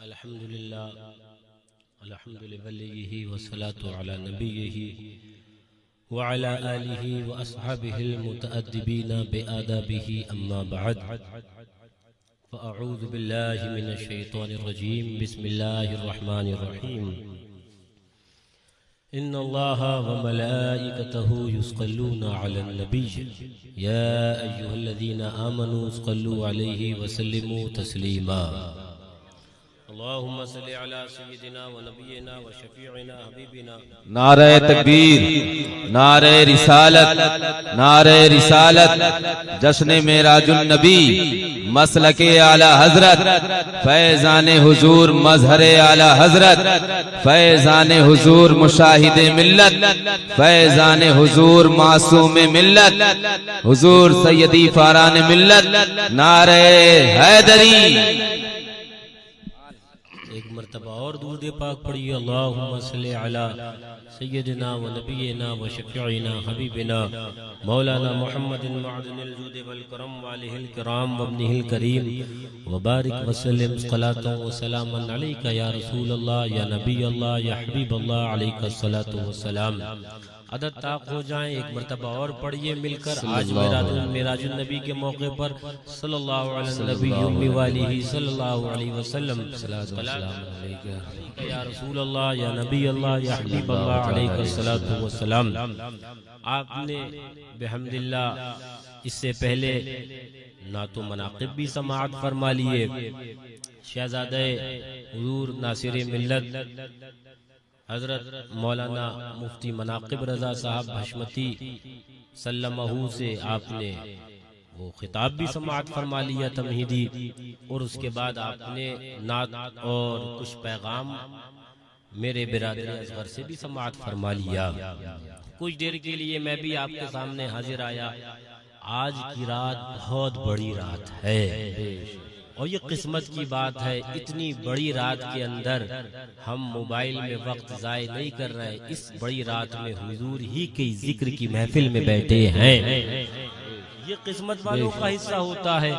अल्हम्दुलिल्लाह अल्हम्दुलिल्लाहि वस्सलातु अला नबिय्यिहि व अला आलिहि व अस्हाबिहिल मुतअद्दिबीना बिआदाबिहि अम्मा बअद फ़अऊज़ु बिल्लाहि मिनश शैतानिर रजीम बिस्मिल्लाहिर रहमानिर रहीम इन्नल्लाह व मलाइकतहु युस्सल्लूना अलन नबिय्य या अय्युहल्लज़ीना आमनू सल्लु अलैहि व सल्लिमू तस्लीमा अल्लाहुम्मा सल्लि अला सय्यिदिना व नबिय्यिना व शफीइना हबीबिना। नारे तकबीर, नारे रिसालत, जश्न मेराजुन नबी, मसलके आला हजरत, फैजान हुजूर मजहरे आला हजरत, फैजान हुजूर मुशाहिदे मिल्लत, फैजान हुजूर मासूम मिल्लत, हुजूर सैयदी फारान मिल्लत, नारे हैदरी। एक मर्तबा और दूध पाक पढ़िए अल्लाहुम्मा सल्लि अला सय्यदिना व नबिय्यिना व शफीइना हबीबिना मौलाना मुहम्मदिन मअदनिल जूद वल करम वालिहिल किराम व इब्निहिल करीम व बारिक व सल्लिम सलातु व सलामन अलैका या रसूल अल्लाह या नबी अल्लाह या हबीब अल्लाह अलैका सलातु व सलाम। अदद ताक हो जाएं, एक मर्तबा और पढ़िए मिलकर आज मेराजुन नबी के मौके पर सल्लल्लाहु अलैहि वसल्लम या रसूल अल्लाह या नबी अल्लाह या हबीब अल्लाह अलैहि सलातु व सलाम। आपने बिहम्दिल्लाह इससे पहले ना तो मनाक़िब भी समाअत फरमा लिए, शहज़ादे हुज़ूर नासिर मिल्लत हजरत मौलाना मुफ्ती मनाक़िब रज़ा साहब हशमती सल्लमहू से आपने वो खिताब भी समाअत फरमा लिया तमहीदी, और उसके बाद आपने नात और कुछ पैगाम मेरे बिरादर असगर से भी समाअत फरमा लिया। कुछ देर के लिए मैं भी आपके सामने हाजिर आया। आज की रात बहुत बड़ी रात है और ये किस्मत की बात है, इतनी बड़ी रात के अंदर हम मोबाइल में वक्त ज़ाय नहीं कर रहे हैं। इस बड़ी रात में हुजूर ही के जिक्र की महफिल में बैठे हैं। ये किस्मत वालों का हिस्सा होता है।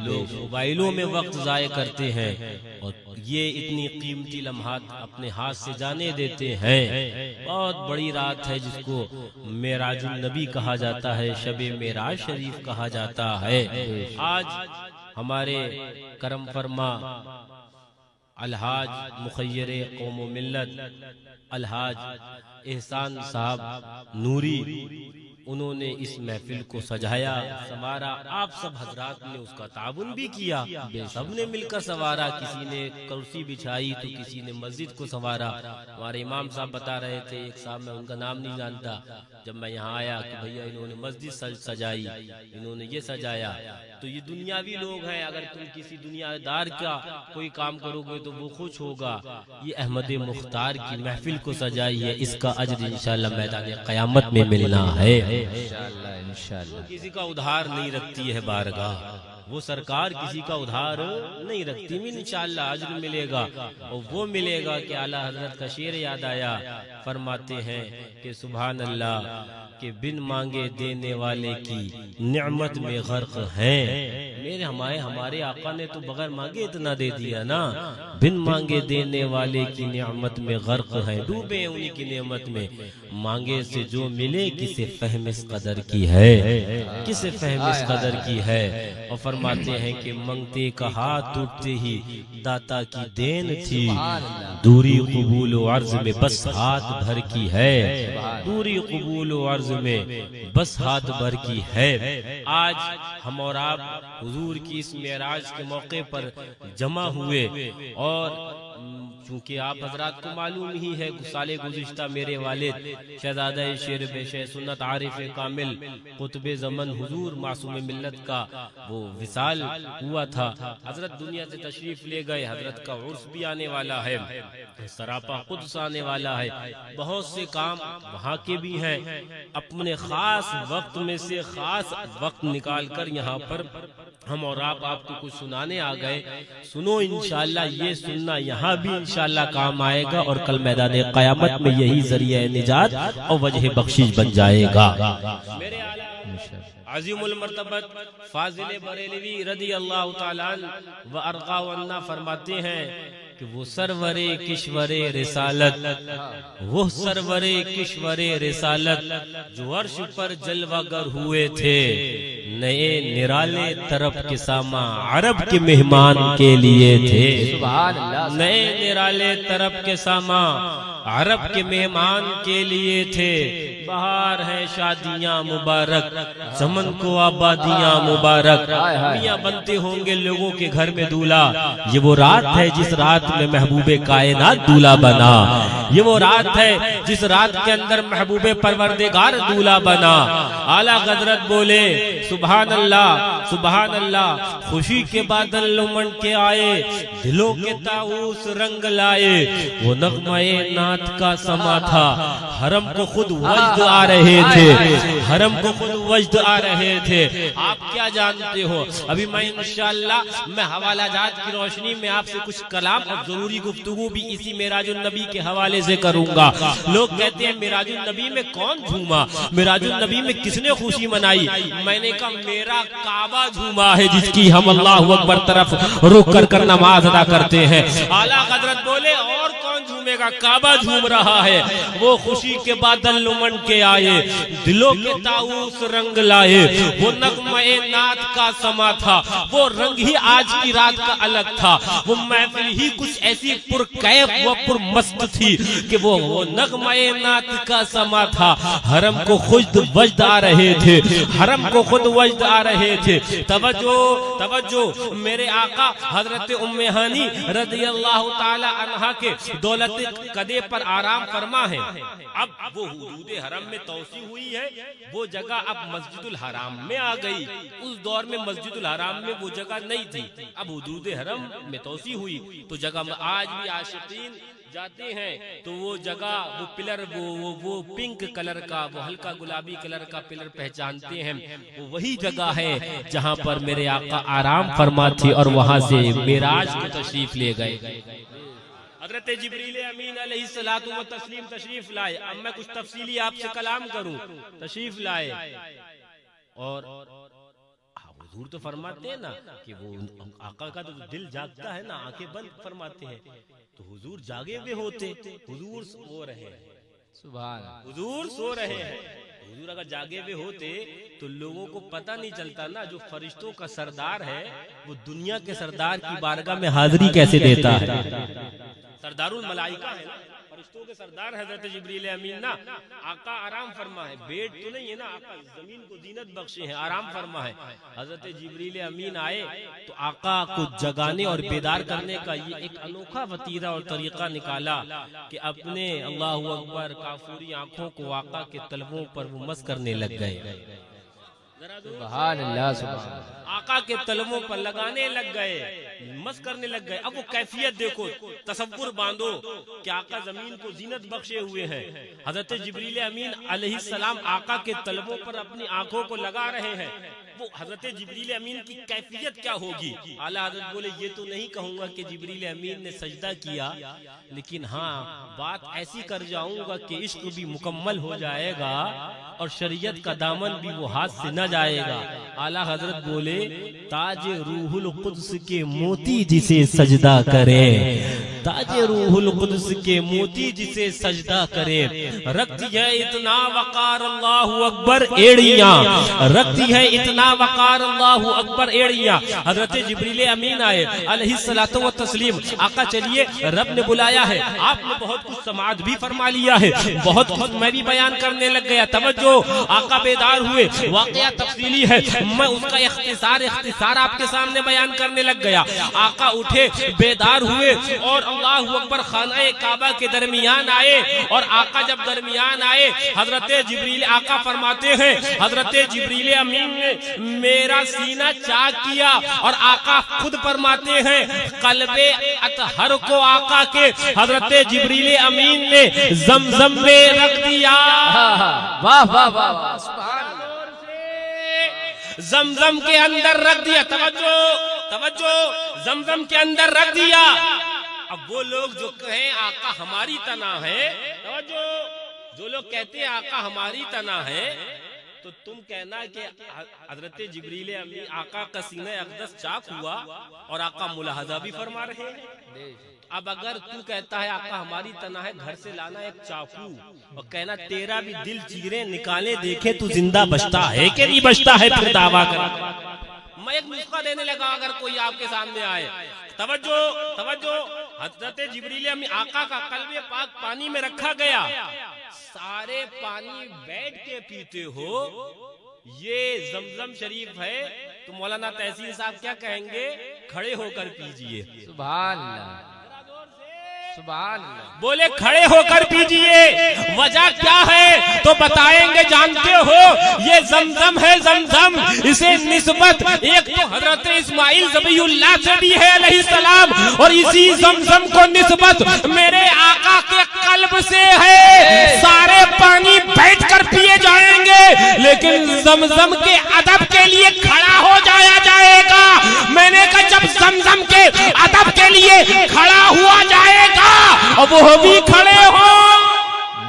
लोग मोबाइलों में वक्त ज़ाय करते हैं और ये इतनी कीमती लम्हात अपने हाथ से जाने देते हैं। बहुत बड़ी रात है जिसको मेराजुन नबी कहा जाता है, शबे मेराज शरीफ कहा जाता है। आज हमारे करम फरमा अलहाज मुखय्यरे कौम व मिल्लत अलहाज एहसान साहब नूरी, उन्होंने इस महफिल को सजाया संवारा। आप सब हजरात ने उसका ताबुन भी किया, सब ने मिलकर संवारा। किसी ने कुर्सी बिछाई तो किसी ने मस्जिद को संवारा। हमारे इमाम साहब बता रहे थे, एक साहब मैं उनका नाम नहीं जानता, जब मैं यहाँ आया कि भैया इन्होंने मस्जिद सजाई, इन्होंने ये सजाया। तो ये दुनियावी लोग हैं, अगर तुम किसी दुनियादार का कोई काम करोगे तो वो खुश होगा। ये अहमद मुख्तार की महफिल को सजाई है, इसका अज्र इंशाअल्लाह मैदान क़यामत में मिलना है। इंशाअल्लाह किसी का उधार नहीं रखती है बारगाह, वो सरकार किसी का उधार नहीं रखती। इंशाअल्लाह अज्र मिलेगा और वो मिलेगा कि आला हजरत का शेर याद आया। फरमाते हैं कि सुभान अल्लाह के बिन मांगे देने वाले की निअमत में गर्क हैं। मेरे हमारे आका ने तो बगैर मांगे इतना दे दिया ना। बिन मांगे देने वाले की निअमत में गर्क हैं, डूबे उन्हीं की निअमत में। मांगे से जो मिले किसे फहम इस कदर की है, किसे फहम इस कदर की है। और फरमाते हैं कि मंगते का हाथ टूटते ही दाता की देन थी, दूरी कबूल व अर्ज में बस हाथ भर की है, दूरी कबूल व अर्ज में बस हाथ भर की है। आज हम और आप हुजूर की इस मेराज के मौके पर जमा हुए, और चूंकि आप हजरात को मालूम ही है साले गुज़िश्ता मेरे वालिद शहज़ादा शेर बेशे सुन्नत आरिफ कामिल कुतुब ज़मन हुजूर मासूम मिल्लत का वो विसाल हुआ था। हजरत दुनिया से तशरीफ ले गए, हजरत का उर्स भी आने वाला है, सरापा कुद्स आने वाला है। बहुत से काम वहाँ के भी हैं। अपने खास वक्त में से खास वक्त निकाल कर यहाँ पर हम और आपको कुछ सुनाने आ गए। सुनो इंशाअल्लाह, ये सुनना यहाँ भी इंशाअल्लाह काम आएगा और कल मैदान क़यामत में यही ज़रिया निजात और वजह बख्शिश बन जाएगा। मेरे अज़ीमुल मर्तबत फाजिल बरेलवी रज़ी अल्लाह तआला अन्हु व अर्ग़ा व अन्ना फरमाते हैं कि वो सरवरे किश्वरे रिसालत, वो सरवरे किश्वरे रिसालत जो अर्श पर जलवागर हुए थे, नए निराले तरफ के सामा अरब के मेहमान के लिए थे। नए निराले तरफ के सामा अरब के मेहमान के लिए थे। बाहर है शादियां मुबारक, चमन को आबादियां मुबारक, मियां बनते होंगे लोगों के घर में दूल्हा। ये वो रात है जिस रात में महबूबे कायनात दूल्हा बना। ये वो रात है जिस रात के अंदर महबूबे परवरदिगार दूल्हा बना। आला हज़रत बोले सुभान अल्लाह सुभान अल्लाह। खुशी के बादल उमड़ के आए, दिलों के ताऊस रंग लाए। वो नग़्मा-ए नात का समा था, हरम को खुद वजद आ रहे थे, हरम को खुद वजद आ रहे थे। आप क्या जानते हो, अभी मैं इंशाअल्लाह मैं हवाला जात की रोशनी में आपसे कुछ कलाम और जरूरी गुफ्तगू भी इसी मेराजुन नबी के हवाले से करूंगा। लोग कहते हैं मेराजुन नबी में कौन झूमा, मेराजुन नबी में किसने खुशी मनाई। मैंने कहा मेरा काबा झूमा है, जिसकी हम अल्लाहु अकबर तरफ रुक कर नमाज अदा करते हैं। आला हज़रत बोले और कौन झूमेगा, काबा झूम रहा है। वो खुशी के बादल उमड़ के आए, दिलों के ताऊस रंग लाए। वो नग़्मा-ए नात का समा था, वो रंग ही आज की रात का अलग था। वो महफिल ही कुछ ऐसी पुरकैफ व पुरमस्त थी कि वो नग़्मा-ए नात का समा था। हरम को खुद वजद आ रहे थे, हरम को खुद वजद आ रहे थे। तवज्जो तवज्जो, मेरे आका हजरत उम्मे हानी रज़ियल्लाहु ताला अन्हा के दौलत कदे पर आराम फरमा है। अब वो हुदूद हरम में तौसी हुई है, वो जगह अब मस्जिदुल हराम में आ गई। उस दौर में मस्जिदुल हराम में वो जगह नहीं थी, अब हुदूद हरम में तौसी हुई तो जगह में आज भी आशिकीन जाते हैं तो वो जगह वो पिलर वो पिंक कलर का, वो हल्का गुलाबी कलर का पिलर पहचानते हैं। वो वही जगह है जहां पर मेरे आका आराम फरमा थे और वहां से मेराज की तशरीफ ले गए। हज़रत जिब्रील अमीन अलैहिस्सलातु व तस्लीम तशरीफ लाए। अब मैं कुछ तफसीली आपसे कलाम करूं, तशरीफ लाए और हुजूर तो फरमाते हैं ना कि वो आका का तो दिल जागता है ना, आंखें बंद फरमाते हैं, तो हुजूर जागे हुए होते, हुजूर सो रहे हैं, सुभान हुजूर सो रहे हैं। हुजूर अगर जागे हुए होते तो लोगों को पता नहीं चलता ना, जो फरिश्तों का सरदार है वो दुनिया के सरदार की बारगाह में हाजिरी कैसे देता है। सरदारुल मलाइका है ना, फरिश्तों के सरदार हजरत जिब्रील अमीन ना। आका आराम फरमा है, बेड तो नहीं है ना, आका जमीन को जीनत बख्शे हैं, आराम फरमा है। हजरत जिब्रील अमीन आए तो आका को जगाने और बेदार करने का ये एक अनोखा वतीरा और तरीका निकाला कि अपने अल्लाहु अकबर काफूरी आंखों को आका के तलवों पर वो मस करने लग गए। सुभान अल्लाह, सुभान आका के तलवों पर लगाने लग गए, मस करने लग गए। अब वो कैफियत देखो, तसव्वुर बांधो कि आका जमीन को जीनत बख्शे हुए हैं। हजरत जिब्रील अमीन अलैहिस्सलाम आका के तलवों पर अपनी आंखों को लगा रहे हैं। वो हजरत जिब्रील अमीन की कैफियत क्या होगी। आला हजरत बोले ये तो नहीं कहूंगा कि जिब्रील अमीन ने सजदा किया, लेकिन हाँ बात ऐसी कर जाऊंगा कि इश्क भी मुकम्मल हो जाएगा और शरीयत का दामन भी वो हाथ से न जाएगा। आला हजरत बोले ताज रूहुल कुद्स के मोती जिसे सजदा करे, ताज रूहुल कुद्स के मोती जिसे सजदा करे। रखती है इतना वकार अल्लाहु अकबर एड़ियां, रखती है इतना वकार अल्लाहु अकबर एड़ियां। हजरत जिब्रील अमीन आए अलैहिस्सलातु व तस्लीम। आका चलिए रब ने बुलाया है, आपने बहुत कुछ समाज भी फरमा लिया है, बहुत कुछ मैं भी बयान करने लग गया। तवज्जो, आका बेदार हुए, वाकया तफसीली है, मैं उसका इख्तिसार आपके सामने बयान करने लग गया। आका उठे, बेदार हुए और अल्लाहु अकबर खाना काबा के दरमियान आए। और आका जब दरमियान आए, हजरत जिब्रील आका फरमाते हैं, हजरत जिब्रील अमीन ने मेरा सीना चाक किया और आका खुद फरमाते हैं कल्बे अतहर को आका के हजरत जिब्रील अमीन ने जमजम में रख दिया। वाह वाह वाह, जमजम के अंदर रख दिया। तवज्जो तवज्जो, जमजम के अंदर रख दिया। अब वो लोग जो कहें आका हमारी तना है, तवज्जो, जो लोग कहते हैं आका हमारी तना है, तो तुम कहना कि हजरत जिब्रील अमीन आका का सीना अक़दस चाक हुआ और आका मुलाहजा भी फरमा रहे हैं। अब अगर तू कहता है आका हमारी तना है, घर से लाना एक चाकू और कहना तेरा भी दिल चीरे निकाले देखे तू जिंदा बचता है कि नहीं बचता है, फिर दावा कर। मैं एक नुस्खा देने लगा, अगर कोई आपके सामने आए, तवज्जो तवज्जो, हजरत जिब्रील अमीन आका का कल्बे पाक पानी में रखा गया, सारे पानी बैठ के पीते हो, ये जमजम शरीफ है, तो मौलाना तहसीन साहब क्या कहेंगे, खड़े होकर पीजिए। सुभान अल्लाह, सुभान अल्लाह। बोले खड़े होकर पीजिए, वजह क्या है तो बताएंगे, जानते हो ये जमजम है, जमजम इसे निस्बत एक तो हजरत इस्माइल ज़बीहुल्लाह से भी है अलैहिस्सलाम, और इसी जमजम को निस्बत मेरे आका के कल्ब से है। सारे पानी बैठकर पिए जाएंगे, लेकिन जमजम के अदब के लिए खड़ा हो जाया जाएगा। मैंने कहा जब जमजम के अदब के लिए खड़ा हुआ जाएगा, अब वो भी खड़े हो।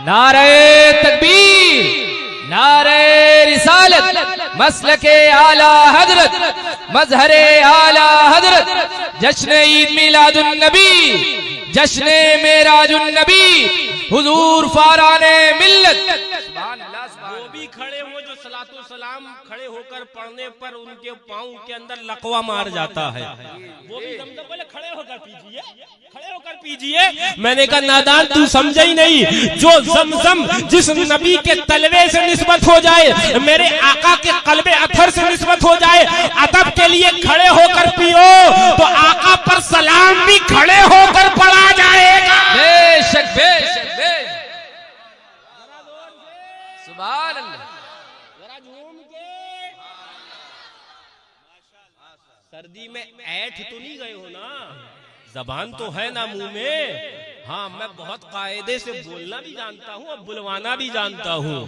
नारे तकबीर, नारे रिसालत, मसलके आला हजरत, मजहरे आला हजरत, जश्न ईद मिलादुन नबी, जश्न मेराजुन नबी, हुजूर फाराने मिल्लत। वो भी खड़े हो जो सलातो सलाम खड़े होकर पढ़ने पर उनके पाँव के अंदर लकवा मार जाता है, वो भी दमदम बोले खड़े होकर पीजिए, खड़े होकर पीजिए। मैंने कहा नादान तू समझा ही नहीं, जो जमजम जिस नबी के तलवे से निस्बत हो जाए, मेरे आका के कल्बे अथर से निस्बत हो जाए, अदब के लिए खड़े होकर पियो, तो आका पर सलाम भी खड़े होकर पढ़ा जाएगा। बेशक बेशक बेशक, सुभान अल्लाह। जरा झूम के, सर्दी में ऐठ तो नहीं गए हो ना, जबान तो है ना मुंह में। हाँ, मैं बहुत कायदे से बोलना भी जानता हूँ और बुलवाना भी जानता हूँ।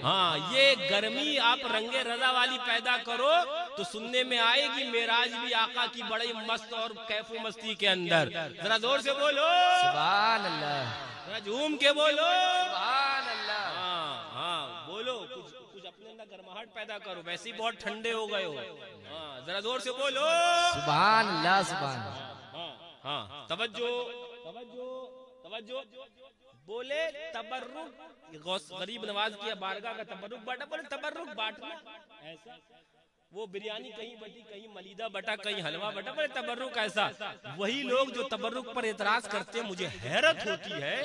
हाँ, ये गर्मी आप रंगे रजा वाली पैदा करो तो सुनने में आएगी मेराज भी आका की बड़ी मस्त और कैफो मस्ती के अंदर। जरा जोर से बोलो सुभान अल्लाह, जरा झूम के बोलो सुभान अल्लाह। हाँ हाँ बोलो, कुछ अपने अंदर गर्माहट पैदा करो, वैसे ही बहुत ठंडे हो गए हो। हाँ, जरा जोर से बोलो सुभान अल्लाह, सुभान। हाँ, तवज्जो तवज्जो तवज्जो, बोले तबर्रुक, गरीब नवाज की बारगाह का तबर्रुक बांटा, बोले तबर्रुक बांटना ऐसा, वो बिरयानी कहीं बटी, कहीं मलीदा बटा, कहीं हलवा बटा, बोले तबर्रुक ऐसा। वही लोग जो तबर्रुक पर एतराज करते हैं, मुझे हैरत होती है,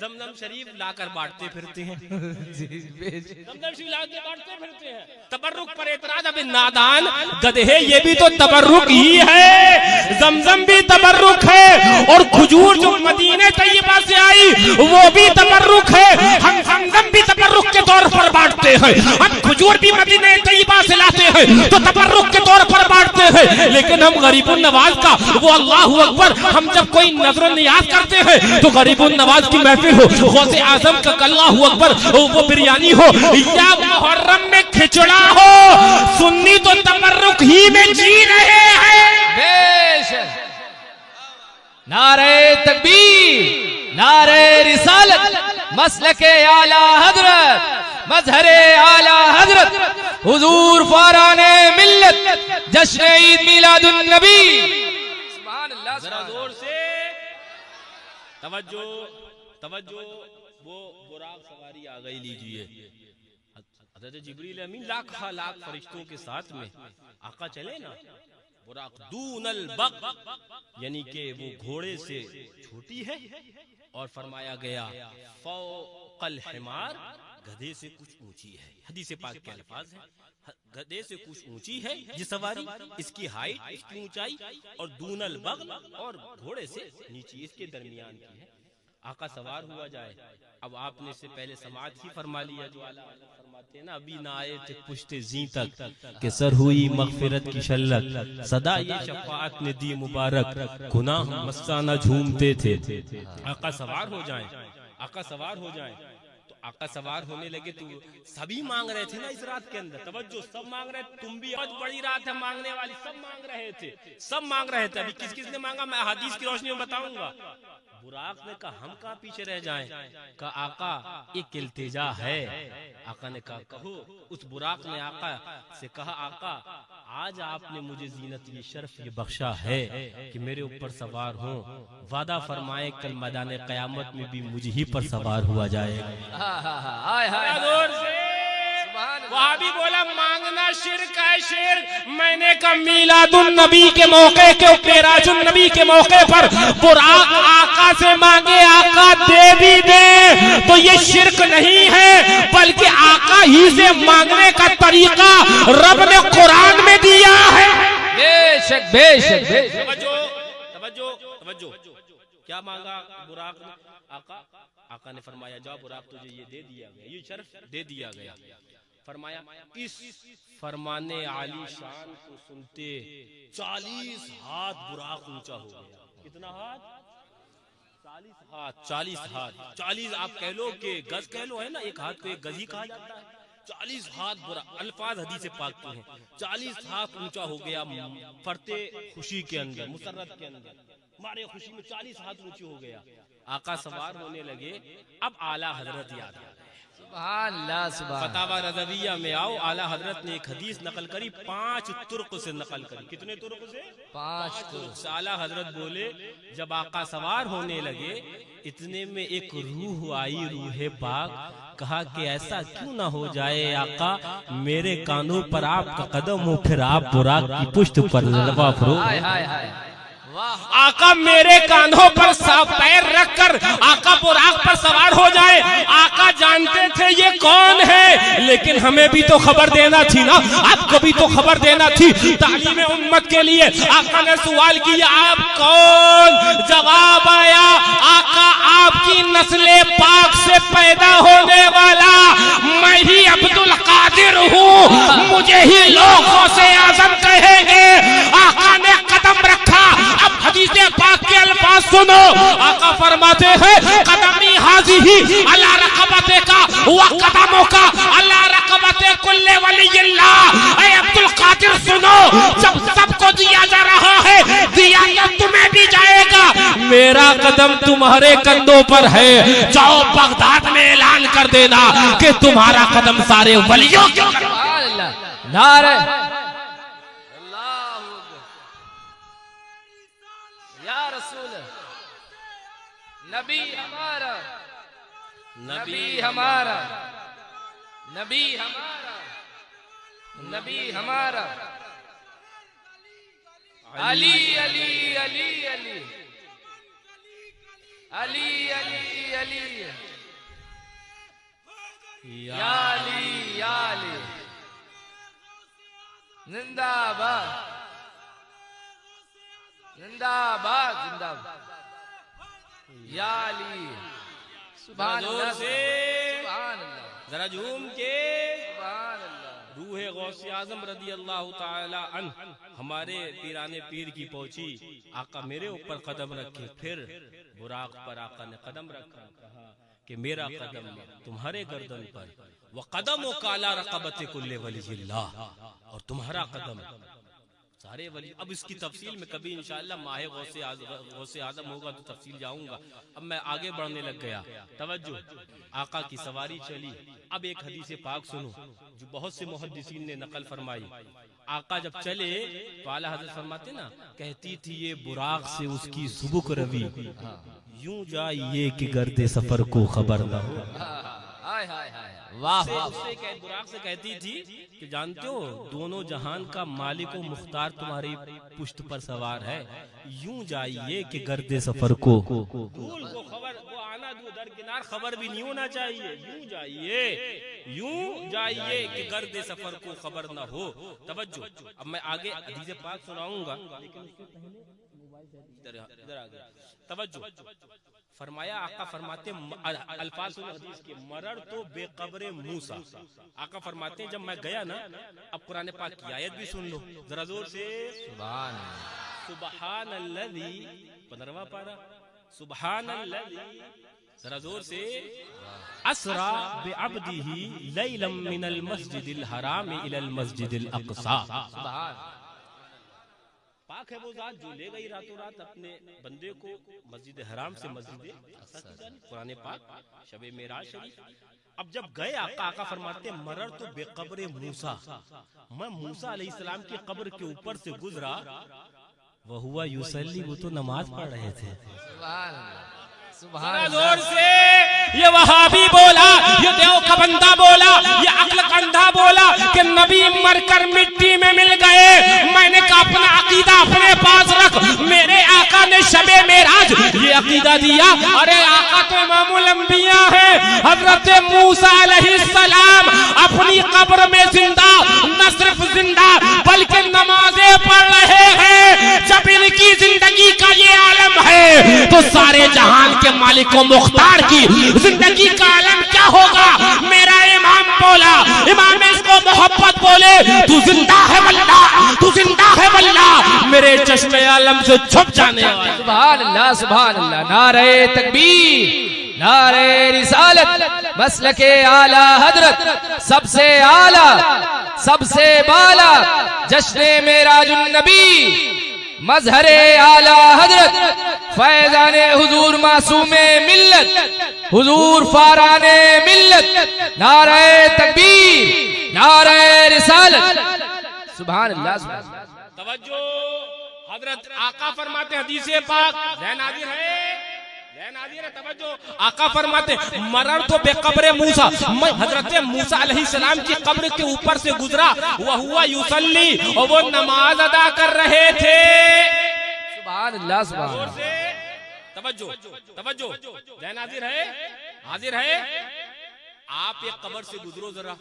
जमजम शरीफ लाकर बांटते फिरते हैं, जमजम शरीफ लाकर बांटते फिरते हैं, तबर्रुक पर एतराज। अबे नादान गधे, ये भी तो तबर्रुक ही है, जमजम भी तबर्रुक है, और खजूर जो मदीने तैयबा से आई वो भी तबर्रुक है। हम जमजम भी तबर्रुक के तौर पर बांटते हैं, हम खजूर भी मदीने तैयबा से लाते हैं तो तबर्रुक के तौर पर बांटते हैं, लेकिन हम गरीबुन नवाज का वो अल्लाहु अकबर, हम जब कोई नजर नियाज करते हैं तो गरीबुन नवाज की महफिल हो, गौसे आजम का अल्लाहु अकबर, वो बिरयानी हो या मुहर्रम में खिचड़ा हो, सुन्नी तो तबर्रुक ही में जी रहे हैं। बेशक, नारे तकबीर, नारे रिसालत, मसलके आला हजरत, मजहरे आला हजरत, हुजूर फाराने मिल्लत, जश्न ईद मिलादुन नबी। सुभान अल्लाह, जरा जोर से तवज्जो तवज्जो, वो बुराक सवारी आ गई, लीजिए। हज़रत जिब्रील अमीन लाख फरिश्तों के साथ में आका चले ना, बुराक दूनल बग, यानी कि वो घोड़े से छोटी है, और फरमाया गया फौकल हिमार, गधे से कुछ ऊंची है। हदीस पाक के अल्फाज है, गधे से कुछ ऊंची है ये सवारी, इसकी हाइट, इसकी ऊंचाई, और दूनल बग, और घोड़े से नीचे इसके दरमियान की है। आका सवार हुआ जाए। अब आपने से पहले समाज ही फरमा लिया, जो आला फरमाते हैं ना, अभी ना आए थे पुश्ते जी तक के सर हुई मगफिरत की शल्लक, सदा ये शफाअत ने दी मुबारक, गुनाह मस्ताना झूमते थे। आका सवार हो जाए, आका सवार हो जाए तो आका सवार होने लगे तो सभी मांग रहे थे ना इस रात के अंदर, तवज्जो, सब मांग रहे, तुम भी, बहुत बड़ी रात है, मांगने वाली सब मांग रहे थे, सब मांग रहे थे। अभी किस किस ने मांगा मैं हदीस की रोशनी में बताऊंगा। बुराक ने कहा हम कहाँ पीछे रह जाएं, कहा आका एक इल्तिजा है। आका ने कहा कहो। उस बुराक ने आका से कहा आका आज आपने मुझे जीनत ये शर्फ ये बख्शा है कि मेरे ऊपर सवार हो, वादा फरमाए कल मैदान क़यामत में भी मुझे ही पर सवार हुआ जाएगा। वहाँ भी बोला मांगना शिर्क है शिर्क। मैंने कहा मीलादुन नबी के मौके के मेराजुन नबी के मौके पर बुराक आका से मांगे, आका दे भी दे तो ये शिर्क नहीं है, बल्कि आका ही से मांगने का तरीका रब ने कुरान में दिया है। बेशक बेशक बेशक। तवज्जो तवज्जो तवज्जो। क्या मांगा बुराक ने? आका ने फरमाया जाओ बुराक तुझे ये दे दिया गया, ये शर्फ दे दिया गया। फरमाया इस फरमाने आली शान को सुनते 40 हाथ बुराक ऊंचा हो गया। कितना हाथ? 40 हाथ। 40 हाथ, 40 आप कह लो कि गज कह लो, है ना, एक हाथ को एक गज ही कहा जाता है। 40 हाथ बुरा अल्फाज हदीस पाक के हैं। 40 हाथ ऊंचा हो गया, फरते खुशी के अंदर, मुसर्रत के अंदर, मारे खुशी में 40 हाथ ऊंचे हो गया। आका सवार होने लगे। अब आला हजरत याद आ गए। फतावा रज़विया में आओ, आला हजरत ने एक हदीस नकल करी, 5 तुर्क से नकल करी। कितने तुर्क से? 5 तुर्क से। आला हजरत बोले जब आका सवार होने लगे इतने में एक रूह आई, रूहे पाक, कहा कि ऐसा क्यों ना हो जाए आका मेरे कानों पर आपका कदम हो, फिर आप बुराक की पुश्त पर जलवा फरोग। आका मेरे कांधों पर पैर रखकर आका बुराक पर सवार हो जाए। आका जानते थे ये कौन है, लेकिन हमें भी तो खबर देना थी ना, आपको भी तो खबर देना थी तालीम उम्मत के लिए। आका ने सवाल किया आप कौन? जवाब आया आका आपकी नस्ले पाक से पैदा होने वाला मैं ही अब्दुल कादिर हूँ, मुझे ही लोग गौसे आज़म कहेंगे। आका ने कदम रखा। अब हदीस पाक के अल्फाज सुनो, आका फरमाते हैं कदमी हाज़िही अला रक़बते का व कदमों का अला रक़बते कुल्ले वलिय्यिल्लाह। ऐ अब्दुल कादिर सुनो, जब सबको दिया जा रहा है दिया तो तुम्हें भी जाएगा। मेरा कदम तुम्हारे कंधों पर है, जाओ बगदाद में ऐलान कर देना कि तुम्हारा कदम सारे वलियों के नारे नबी हमारा, नबी हमारा, नबी हमारा, नबी हमारा, अली अली अली अली अली अली अली या अली या अली जिंदाबाद जिंदाबाद जिंदाबाद या अली। सुभान अल्लाह से सुभान अल्लाह, जरा झूम के सुभान अल्लाह। रूहे गौसे आज़म रज़ी अल्लाह ताला अन्हु हमारे पीराने पीर की पहुंची। आका मेरे ऊपर कदम रखे, फिर बुराक पर आका ने कदम रखा, कहा कि मेरा कदम तुम्हारे गर्दन पर, वह कदम काला रक़बते कुल्ले वलिय्यिल्लाह, और तुम्हारा कदम सारे वली। अब इसकी तफसील में कभी इंशाअल्लाह माहे गौसे आज़म होगा तो तफसील जाऊंगा। अब मैं आगे बढ़ने लग गया। तवज्जो, आका की सवारी चली। अब एक हदीस पाक सुनो जो बहुत से मुहद्दिसीन ने नकल फरमाई। आका जब चले तो आला हज़रत फरमाते ना, कहती थी ये बुराक से उसकी सुबुक रवि, यूं जाइए कि गर्दे सफर को खबर न हो। वाह बुराक से कहती थी कि जानते हो दोनों जहान का मालिक व मुख्तार तुम्हारी पुश्त पर सवार है, यूं जाइए कि गर्दे सफर को खबर वो आना दरकिनार खबर भी नहीं होना चाहिए, यूं जाइए कि गर्दे सफर को खबर ना हो। तवज्जो, अब मैं आगे हदीस पाक सुनाऊंगा, लेकिन उससे पहले इधर आ गया। तवज्जो, फरमाया आका फरमाते अल्फाज सुनो हदीस के, मरर तो बेकब्रे मूसा। आका फरमाते जब मैं गया ना, अब कुरान पाक की आयत भी सुन लो जरा जोर से, सुबहानल्लज़ी 15वां पारा, सुबहानल्लज़ी जरा जोर से, असरा बिअब्दिही लैलम मिनल मस्जिदिल हराम इलल मस्जिदिल अक़सा। पाक है वो जात जो ले गई रातों रात अपने बंदे को मस्जिद हराम से मस्जिद अक़सा की जानिब। कुरान पाक शबे मेराज शरीफ। अब जब गए आका फरमाते मरर तो बेकब्र मूसा, मैं मूसा अलैहिस्सलाम की कब्र के ऊपर से गुजरा, वह हुआ युसल्ली, वो तो नमाज पढ़ रहे थे। जोर से ये वहाबी बोला, ये देव का बंदा बोला, ये अक्ल का अंधा बोला कि नबी मरकर मिट्टी में मिल गए। मैंने कहा अपना अकीदा अपने पास रख। मेरे आका ने शबे मेराज ये अकीदा दिया। अरे आका तो इमामुल अंबिया है। हजरत मूसा अलैहिस्सलाम अपनी कब्र में जिंदा, न सिर्फ जिंदा बल्कि नमाजें पढ़ रहे हैं। जब इनकी जिंदगी का ये आलम है तो सारे जहान के मालिक व मुख्तार की जिंदगी का आलम क्या होगा। मेरा इमाम बोला, इमाम इसको मोहब्बत बोले, तू जिंदा है वल्ला, तू जिंदा है वल्ला, मेरे चश्मे आलम से छुप जाने वाला। सुभान अल्लाह, सुभान अल्लाह। नारे तकबीर, नारे रिसालत, मसलके आला हजरत, सबसे आला, सबसे बाला, जश्ने मेराजुन नबी, मजहरे आला हजरत, फैजाने हुजूर मासूमे मिल्लत, हुजूर फाराने मिल्लत। नारे तकबीर, नारे रिसालत, सुभान अल्लाह, सुभान अल्लाह। तवज्जो, हजरत आका फरमाते हदीसे पाक ज़हन हाजिर है, ज़हन हाजिर है। तवज्जो, आका फरमाते मरर तो बेकब्र मूसा, मैं हजरत मूसा अलैहिस्सलाम की कब्र के ऊपर से गुजरा, वह हुआ युसल्ली, और वो नमाज अदा कर रहे थे। सुभान अल्लाह, सुभान अल्लाह। तवज्जो, तवज्जो, ज़हन हाजिर है, हाजिर है। आप एक कब्र से गुजरो जरा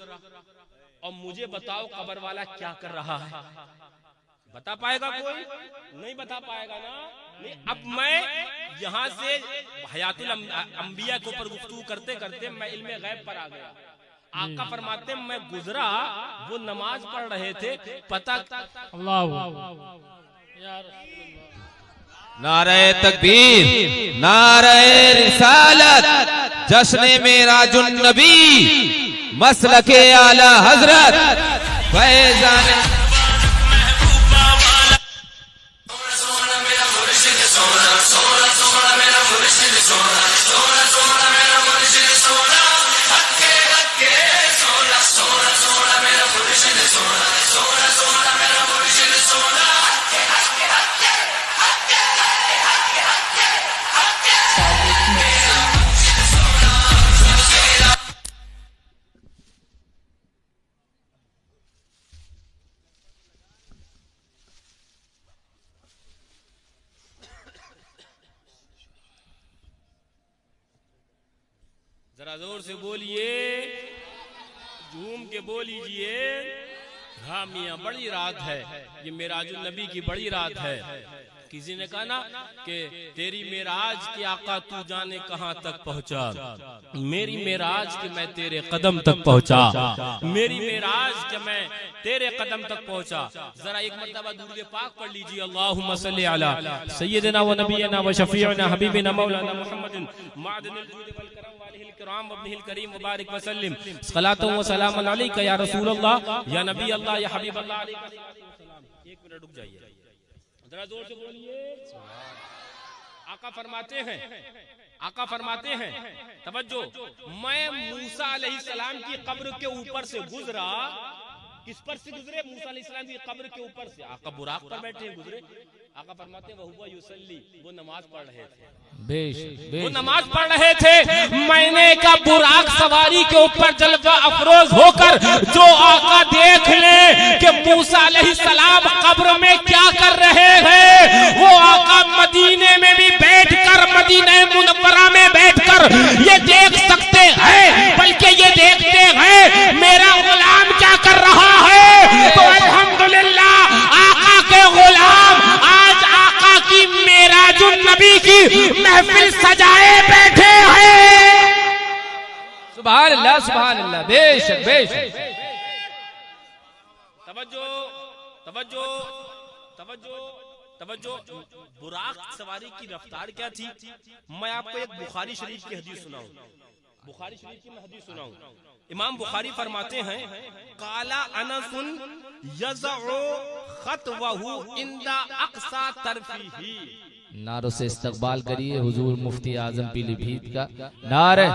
और मुझे बताओ कब्र वाला क्या कर रहा है। बता पाएगा कोई? नहीं बता पाएगा ना। नहीं, अब मैं यहाँ से हयातुल अंबिया के ऊपर गुफ्तगू करते करते मैं इल्मे गैब पर आ गया। आका फरमाते मैं गुजरा, वो नमाज पढ़ रहे थे, पता अल्लाह। नारे तकबीर, नारे रिसालत, जश्ने मेराजुन नबी, मसलके आला हजरत, फैजान जरा जोर से बोलिए, झूम के बोलीजिए। हाँ मियाँ, बड़ी रात है, ये मेराजुल नबी की बड़ी रात है। किसी ने कहा ना कि तेरी मेराज की आका तू जाने कहां तक पहुंचा, मेरी मेराज कि मैं तेरे कदम तक पहुंचा, मेरी मेराज कि मैं तेरे कदम तक पहुंचा। जरा एक मर्तबा दुरूद पाक पढ़ लीजिए। अल्लाहुम्मा सल्ली अला सय्यिदिना व नबियना व शफीअना हबीबिना मौलाना मुहम्मदिन मादनिल जूद वल करम वालिहिल किराम वब्निहिल करीम मुबारक व सल्लिम सलातु व सलाम अलैका या रसूल अल्लाह या नबी अल्लाह या हबीब अल्लाह। एक मिनट रुक जाइए, जरा जोर से बोलिए। आका फरमाते हैं, आका फरमाते हैं, तवज्जो, मैं मूसा अलैहिस्सलाम की कब्र के ऊपर से गुजरा। किस पर से गुजरे? मूसा अलैहिस्सलाम की कब्र के ऊपर से। आका बुराक पर बैठे गुजरे। आका फरमाते हैं वह हुआ युसल्ली, वो नमाज पढ़ रहे थे, वो नमाज पढ़ रहे थे। मैंने का बुराक सवारी के ऊपर जलवा अफरोज होकर जो आका देख ले कि मूसा अलैहिस्सलाम कब्र में क्या कर रहे हैं, वो आका मदीने में भी बैठकर, मदीने मुनव्वरा में बैठकर ये देख सकते हैं, बल्कि ये देखते हैं मेरा गुलाम क्या कर रहा है। तो अल्हम्दुलिल्लाह आका के गुलाम आज आका की मेराजुन नबी की महफिल सजाए बैठे हैं। सुभान अल्लाह, सुभान अल्लाह, बेशक बेशक। तवज्जो, तवज्जो, तवज्जो, तवज्जो, बुराक सवारी की रफ्तार क्या थी? मैं आपको एक बुखारी शरीफ की हदीस सुनाऊं। बुखारी शरीफ की मैं हदीस सुनाऊं। इमाम बुखारी फरमाते हैं, काला अनसुन यज़उ खतवहु इंदा अक़सा तरफीही। नारों से इस्तकबाल करिए हुजूर मुफ्ती आजम पीलीभीत का नारे।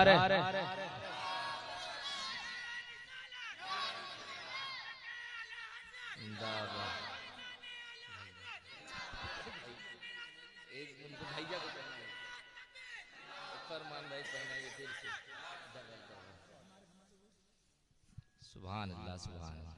सुभान अल्लाह, सुभान अल्लाह।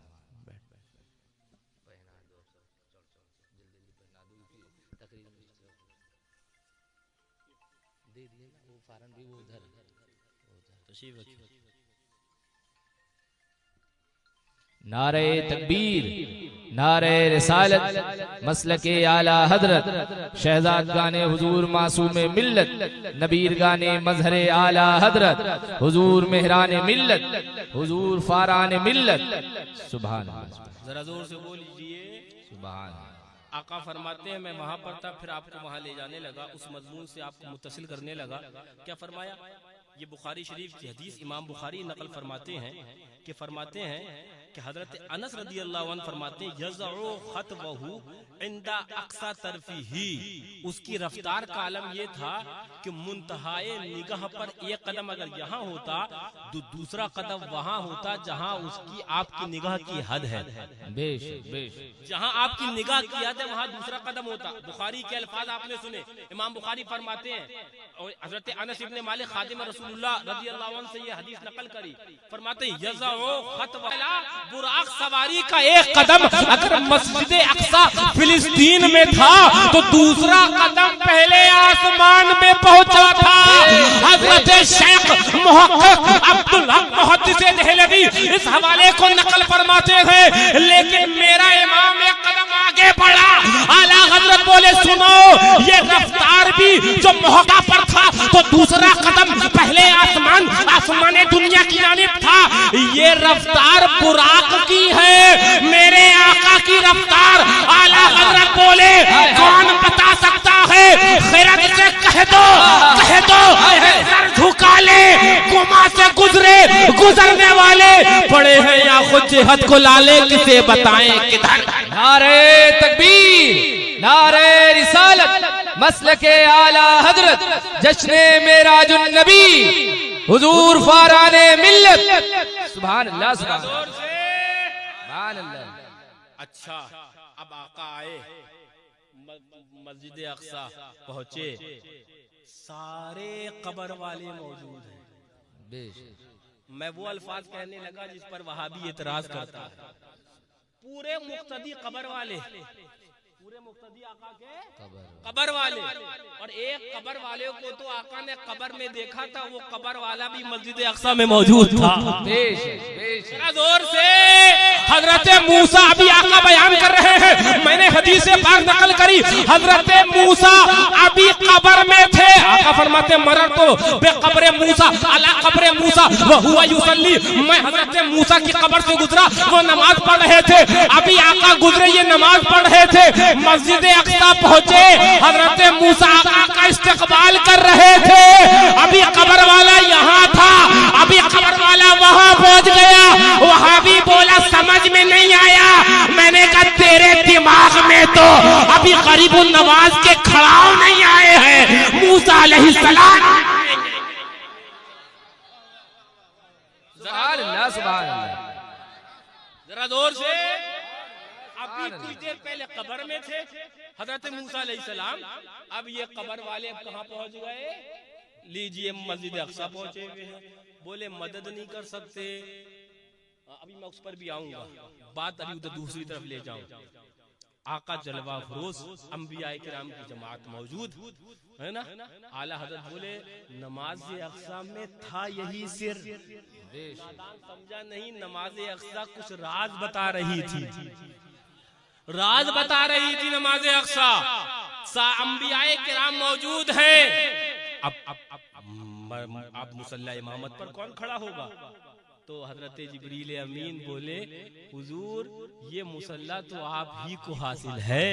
नारे तकबीर, नारे रिसालत, मसलके आला हजरत, शहजाद गाने हुजूर मासूमे मिल्लत, नबीर गाने मजहरे आला हजरत, हुजूर मेहराने मिल्लत, हुजूर फाराने मिल्लत। सुभान अल्लाह, जरा जोर से बोल लीजिए सुभान अल्लाह। आका फरमाते हैं, मैं वहां पर था, फिर आपको वहां ले जाने लगा, उस मजमून से आपको मुत्तसिल करने लगा। क्या फरमाया? ये बुखारी शरीफ की हदीस इमाम बुखारी नकल फरमाते हैं कि हजरत अनस रदी अल्लाह अन्हु फरमाते हैं, यज़उ खतवहु इंदा अक़सा तरफीही। उसकी रफ्तार का आलम यह था कि मुंतहाए निगाह पर एक कदम अगर यहाँ होता तो दूसरा कदम वहाँ होता जहाँ उसकी आपकी निगाह की हद है। बेश बेश, जहाँ आपकी निगाह की हद है वहाँ दूसरा कदम होता। बुखारी के अल्फाज आपने सुने। इमाम बुखारी फरमाते हैं, और हजरत अनस इब्ने मालिक खादिम रसूलुल्लाह रज़ी अल्लाहु अन्हु से ये हदीस नकल करी, फरमाते हैं, यज़उ खतवहु, बुराक सवारी का एक कदम अगर मस्जिद अक़सा फिलिस्तीन में था तो दूसरा कदम पहले आसमान में पहुंचा था। हजरत शेख मुहक्किक अब्दुल हक मुहद्दिस देहलवी इस हवाले को नकल फरमाते हैं, लेकिन मेरा इमाम एक कदम आगे बढ़ा। आला हजरत बोले, सुनो, ये रफ्तार भी जो मौका पर था तो दूसरा कदम पहले आसमान दुनिया की जानिब था। ये रफ्तार बुराक की है, मेरे आका की रफ्तार। आला हजरत बोले, कौन बता सकता है? खैरत से कह दो सर झुका ले, गुमा से गुजरने वाले पड़े हैं या खुद जिहद को लाले, किसे बताएं किधर। नारे तकबीर, नारे रिसालत, मसलके आला हजरत, जश्ने मेराजुन नबी, हुजूर फाराने मिल्लत। सुभान अल्लाह, सुभान अल्लाह। अच्छा, अब आका आए, मस्जिद अक़सा पहुंचे, सारे कब्र वाले मौजूद हैं। मैं वो अल्फाज कहने लगा जिस पर वहाबी एतराज करता है। पूरे मुक्तदी कब्र वाले, पूरे मुक्तदी आका के कब्र वाले, और एक कब्र वाले को तो आका ने कब्र में देखा था, वो कब्र वाला भी मस्जिद अक़सा में मौजूद था। जोर से हजरत मूसा, अभी आका बयान कर रहे हैं, मैंने हदीस पाक नकल करी, हजरत मूसा अभी कब्र में थे। आका फरमाते, मरर तो बेकब्र मूसा अला कब्र मूसा व हुवा युसल्ली। मैं हजरत मूसा की कब्र से गुजरा, वो नमाज पढ़ रहे थे। अभी आका गुजरे, ये नमाज पढ़ रहे थे। मस्जिद अक़सा पहुंचे, हजरत मूसा आका का इस्तकबाल कर रहे थे। अभी कब्र वाला यहाँ था, अभी कब्र वाला वहां पहुंच गया। वहां भी बोला, समझ में नहीं आया। मैंने कहा, तेरे दिमाग में तो अभी गरीबुन नवाज के खड़ाव नहीं आए हैं। मूसा अलैहिस्सलाम, सुभान अल्लाह, सुभान अल्लाह। जरा जोर से। अभी कुछ देर पहले कब्र में थे हजरत मूसा अलैहिस्सलाम, अब ये कब्र वाले अब कहाँ पहुंच गए? लीजिए, मस्जिद अक़सा पहुंचे हुए हैं। बोले, मदद नहीं कर सकते। अभी मैं उस पर भी आऊंगा, बात अभी उधर दूसरी तरफ ले जाऊं। आका जलवा फरोज, अंबिया किराम की जमात मौजूद है ना। आला हजरत बोले, नमाज अक़सा में था यही सिर। नादान समझा नहीं, नमाज अक़सा कुछ राज बता रही थी, राज बता रही थी नमाज अक़सा। अंबियाए किराम मौजूद हैं। अब आप मुसल्ला इमामत पर कौन खड़ा होगा? तो हजरत जिब्रील अमीन बोले, हुजूर ये मुसल्ला तो आप ही को हासिल है,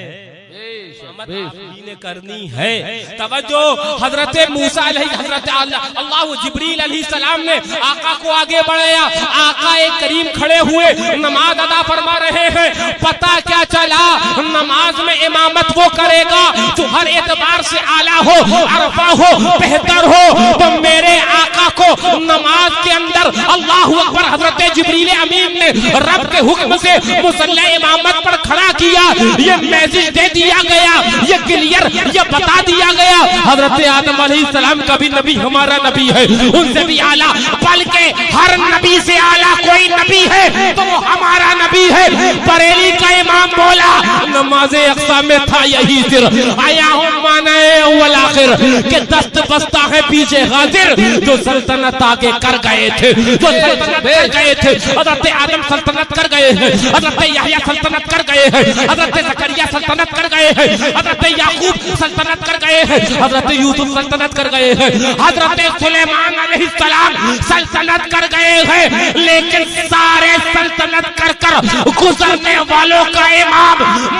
आप ही ने करनी है। तवज्जो, हजरत मूसा हजरत अल्लाह जिब्रील अलैहिस्सलाम ने आका को आगे बढ़ाया। आका एक करीम खड़े हुए नमाज अदा फरमा रहे हैं। पता क्या चला, नमाज में इमामत वो करेगा जो हर एतबार से आला हो, अरफा हो, बेहतर हो। तो मेरे आका को नमाज के अंदर अल्लाह अकबर हजरत जिब्रील अमीन ने रब के हुक्म से मुसल्ला इमामत पर खड़ा किया। ये मैसेज दे दिया गया, ये क्लियर, ये बता दिया गया हजरत आदम अलैहिस्सलाम का भी नबी हमारा नबी है, उनसे भी आला, बल्कि हर नबी से आला कोई नबी है तो वो हमारा नबी है। बरेली का इमाम बोला, नमाज़े अक़सा में था यही सिर, आया हूँ माने अव्वल आखिर के दस्त बस्ता है पीछे हाजिर। जो सल्तनत आगे कर गए थे, जो सल्तनत कर गए थे, हजरत आदम सल्तनत कर गए हैं, हजरत यहया सल्तनत कर गए हैं, हजरत ज़करिया सल्तनत कर गए हैं, हजरत याकूब सल्तनत कर गए हैं, हजरत यूसुफ सल्तनत कर गए हैं, हजरत सुलेमान अलैहिस्सलाम सल्तनत कर गए हैं। लेकिन सारे सल्तनत कर कर गुजरने वालों का इमाम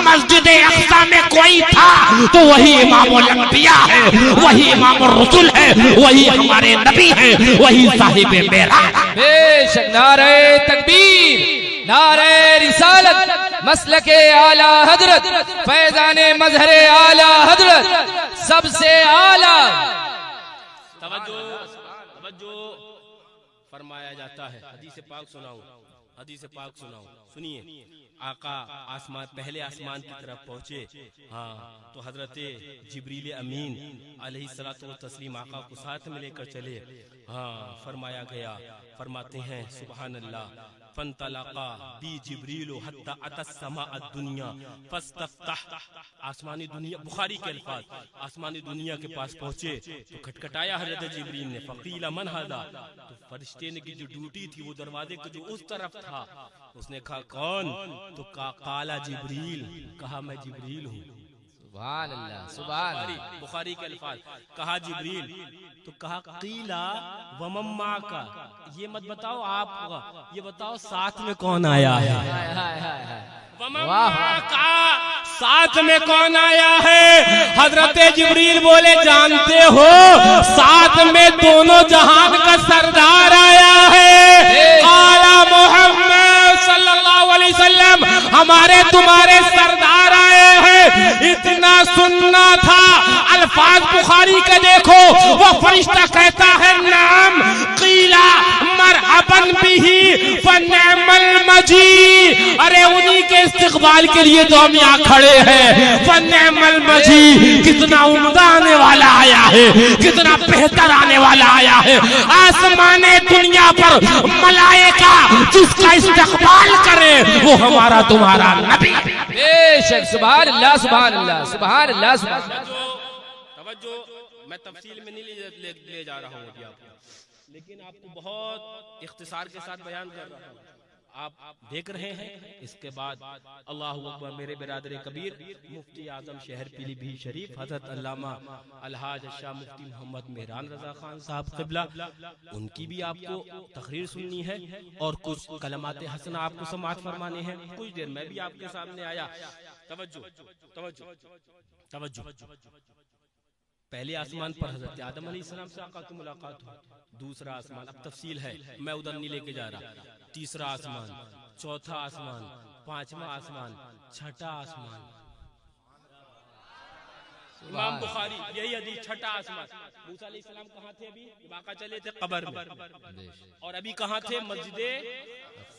मस्जिद अक़सा में कोई था तो वही इमामुल अंबिया है, वही इमामुर रसूल है, वही हमारे नबी है, वही साहिब मेरा। बेशक नारे तकबीर, नारे रिसालत, मसलके आला हजरत, फैजाने मजहरे आला हजरत, सबसे आला। तवज्जो फरमाया जाता है, हदीस पाक सुनाऊं, हदीस पाक सुनाऊं, सुनिए। आका आसमान, पहले आसमान की तरफ पहुंचे, हाँ, तो हजरत जिब्रील अमीन अलैहिस्सलातु व तस्लीम आका को साथ में लेकर चले। हाँ, फरमाया गया, फरमाते हैं सुभान अल्लाह, फंतलका बी जिब्रील हत्ता अतस समा दुनिया फस्तफ्तह। आसमानी दुनिया, बुखारी के अल्फाज, आसमानी दुनिया के पास पहुंचे तो खटखटाया हजरत जिब्रील ने, फकीला मन हादा, तो फरिश्ते ने की जो ड्यूटी थी वो दरवाजे के जो उस तरफ था, उसने कहा कौन, तो काला जिब्रील, कहा मैं जिब्रील हूँ। सुभान अल्लाह, सुभान अल्लाह। बुखारी के अल्फाज, कहा जिब्रील, तो कहा कीला व मम्मा का, ये मत बताओ आप, ये बताओ साथ में कौन आया है, का साथ में कौन आया है। हजरत जिब्रील बोले, जानते हो साथ में दोनों जहान का सरदार आया है, आला मोहम्मद सल्लल्लाहु अलैहि वसल्लम, हमारे तुम्हारे सरदार आए हैं। इतना सुनना था, अल्फाज बुखारी के देखो, वो फरिश्ता कहता है नाम कीला मरहबन बिही फन्नेमल मजी। अरे उन्हीं के इस्तिकबाल के लिए तो हम यहाँ खड़े हैं। फन्नेमल मजी, कितना उम्दा आने वाला आया है, कितना बेहतर आने वाला आया है। आसमाने दुनिया पर मलाइका जिसका इस्तिकबाल करे वो हमारा तुम्हारा नबी। बेशक, सुभान अल्लाह, सुभान अल्लाह, सुभान अल्लाह, सुभान अल्लाह। तवज्जो, मैं तफसील में नहीं ले जा रहा हूँ अभी आपको, लेकिन आपको बहुत इख्तिसार के साथ बयान कर रहा हूँ, आप देख रहे हैं। इसके बाद अल्लाह अकबर, मेरे बिरादर कबीर मुफ्ती आजम शहर पीलीभीत शरीफ हजरत अल्लामा अलहाज शाह मुफ्ती मोहम्मद मेहरान रजा खान साहब क़िबला, उनकी भी आपको तकरीर सुननी है और कुछ कलमात हसना आपको समाअत फरमाने हैं। कुछ देर में भी आपके सामने आया। तवज्जो तवज्जो तवज्जो। पहले आसमान पर हजरत आदम अलैहिस्सलाम से आका की मुलाकात हुई, दूसरा आसमान, अब तफसील है, मैं उधर नहीं लेके जा रहा, तीसरा आसमान, चौथा आसमान, पांचवा आसमान, छठा आसमान। इमाम बुखारी यही हदीस, छठा आसमान। मूसा अलैहिस्सलाम कहाँ थे अभी, वाक़ा चले थे कब्र में, और अभी कहाँ थे, मस्जिदे।